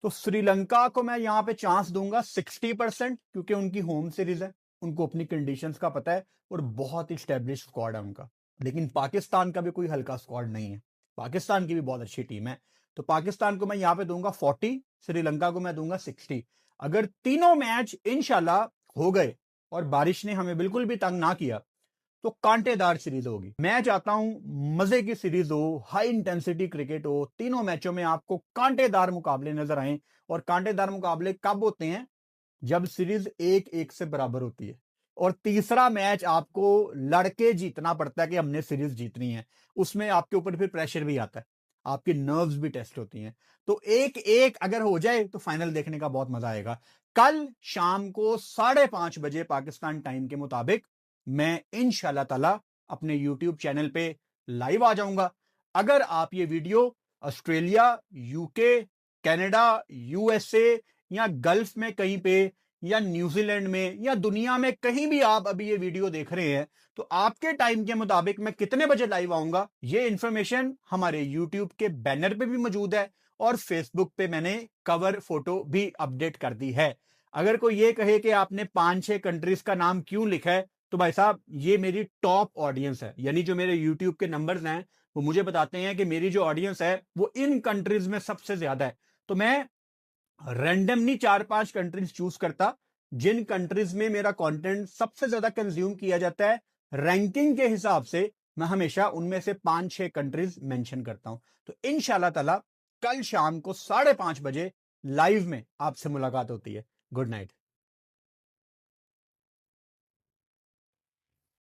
तो श्रीलंका को मैं यहां पे चांस दूंगा 60%, क्योंकि उनकी होम सीरीज है, उनको अपनी कंडीशंस का पता है और बहुत ही स्टैब्लिश स्क्वाड है उनका। लेकिन पाकिस्तान का भी कोई हल्का स्क्वाड नहीं है, पाकिस्तान की भी बहुत अच्छी टीम है। तो पाकिस्तान को मैं यहां पे दूंगा 40, श्रीलंका को मैं दूंगा 60। अगर तीनों मैच इंशाल्लाह हो गए और बारिश ने हमें बिल्कुल भी तंग ना किया, तो कांटेदार सीरीज होगी। मैं चाहता हूं मजे की सीरीज हो, हाई इंटेंसिटी क्रिकेट हो, तीनों मैचों में आपको कांटेदार मुकाबले नजर आए। और कांटेदार मुकाबले कब होते हैं? जब सीरीज 1-1 से बराबर होती है और तीसरा मैच आपको लड़के जीतना पड़ता है कि हमने सीरीज जीतनी है। उसमें आपके ऊपर फिर प्रेशर भी आता है, आपकी नर्व्स भी टेस्ट होती हैं। तो 1-1 अगर हो जाए तो फाइनल देखने का बहुत मजा आएगा। कल शाम को 5:30 बजे पाकिस्तान टाइम के मुताबिक मैं इंशाल्लाह ताला अपने YouTube चैनल पे लाइव आ जाऊंगा। अगर आप ये video Australia, UK, Canada, USA या गल्फ में कहीं पे, या न्यूजीलैंड में, या दुनिया में कहीं भी आप अभी ये वीडियो देख रहे हैं, तो आपके टाइम के मुताबिक मैं कितने बजे लाइव आऊंगा, ये इंफॉर्मेशन हमारे YouTube के बैनर पे भी मौजूद है और फेसबुक पे मैंने कवर फोटो भी अपडेट कर दी है। अगर कोई ये कहे कि आपने 5-6 कंट्रीज का नाम क्यों लिखा है, तो भाई साहब ये मेरी टॉप ऑडियंस है, यानी जो मेरे YouTube के नंबर्स हैं वो मुझे बताते हैं कि मेरी जो ऑडियंस है वो इन कंट्रीज में सबसे ज्यादा है। तो मैं रैंडमली 4-5 कंट्रीज चूज करता, जिन कंट्रीज में मेरा कंटेंट सबसे ज्यादा कंज्यूम किया जाता है रैंकिंग के हिसाब से, मैं हमेशा उनमें से 5-6 कंट्रीज मेंशन करता हूं। तो इंशाल्लाह ताला कल शाम को 5:30 बजे लाइव में आपसे मुलाकात होती है। Good night.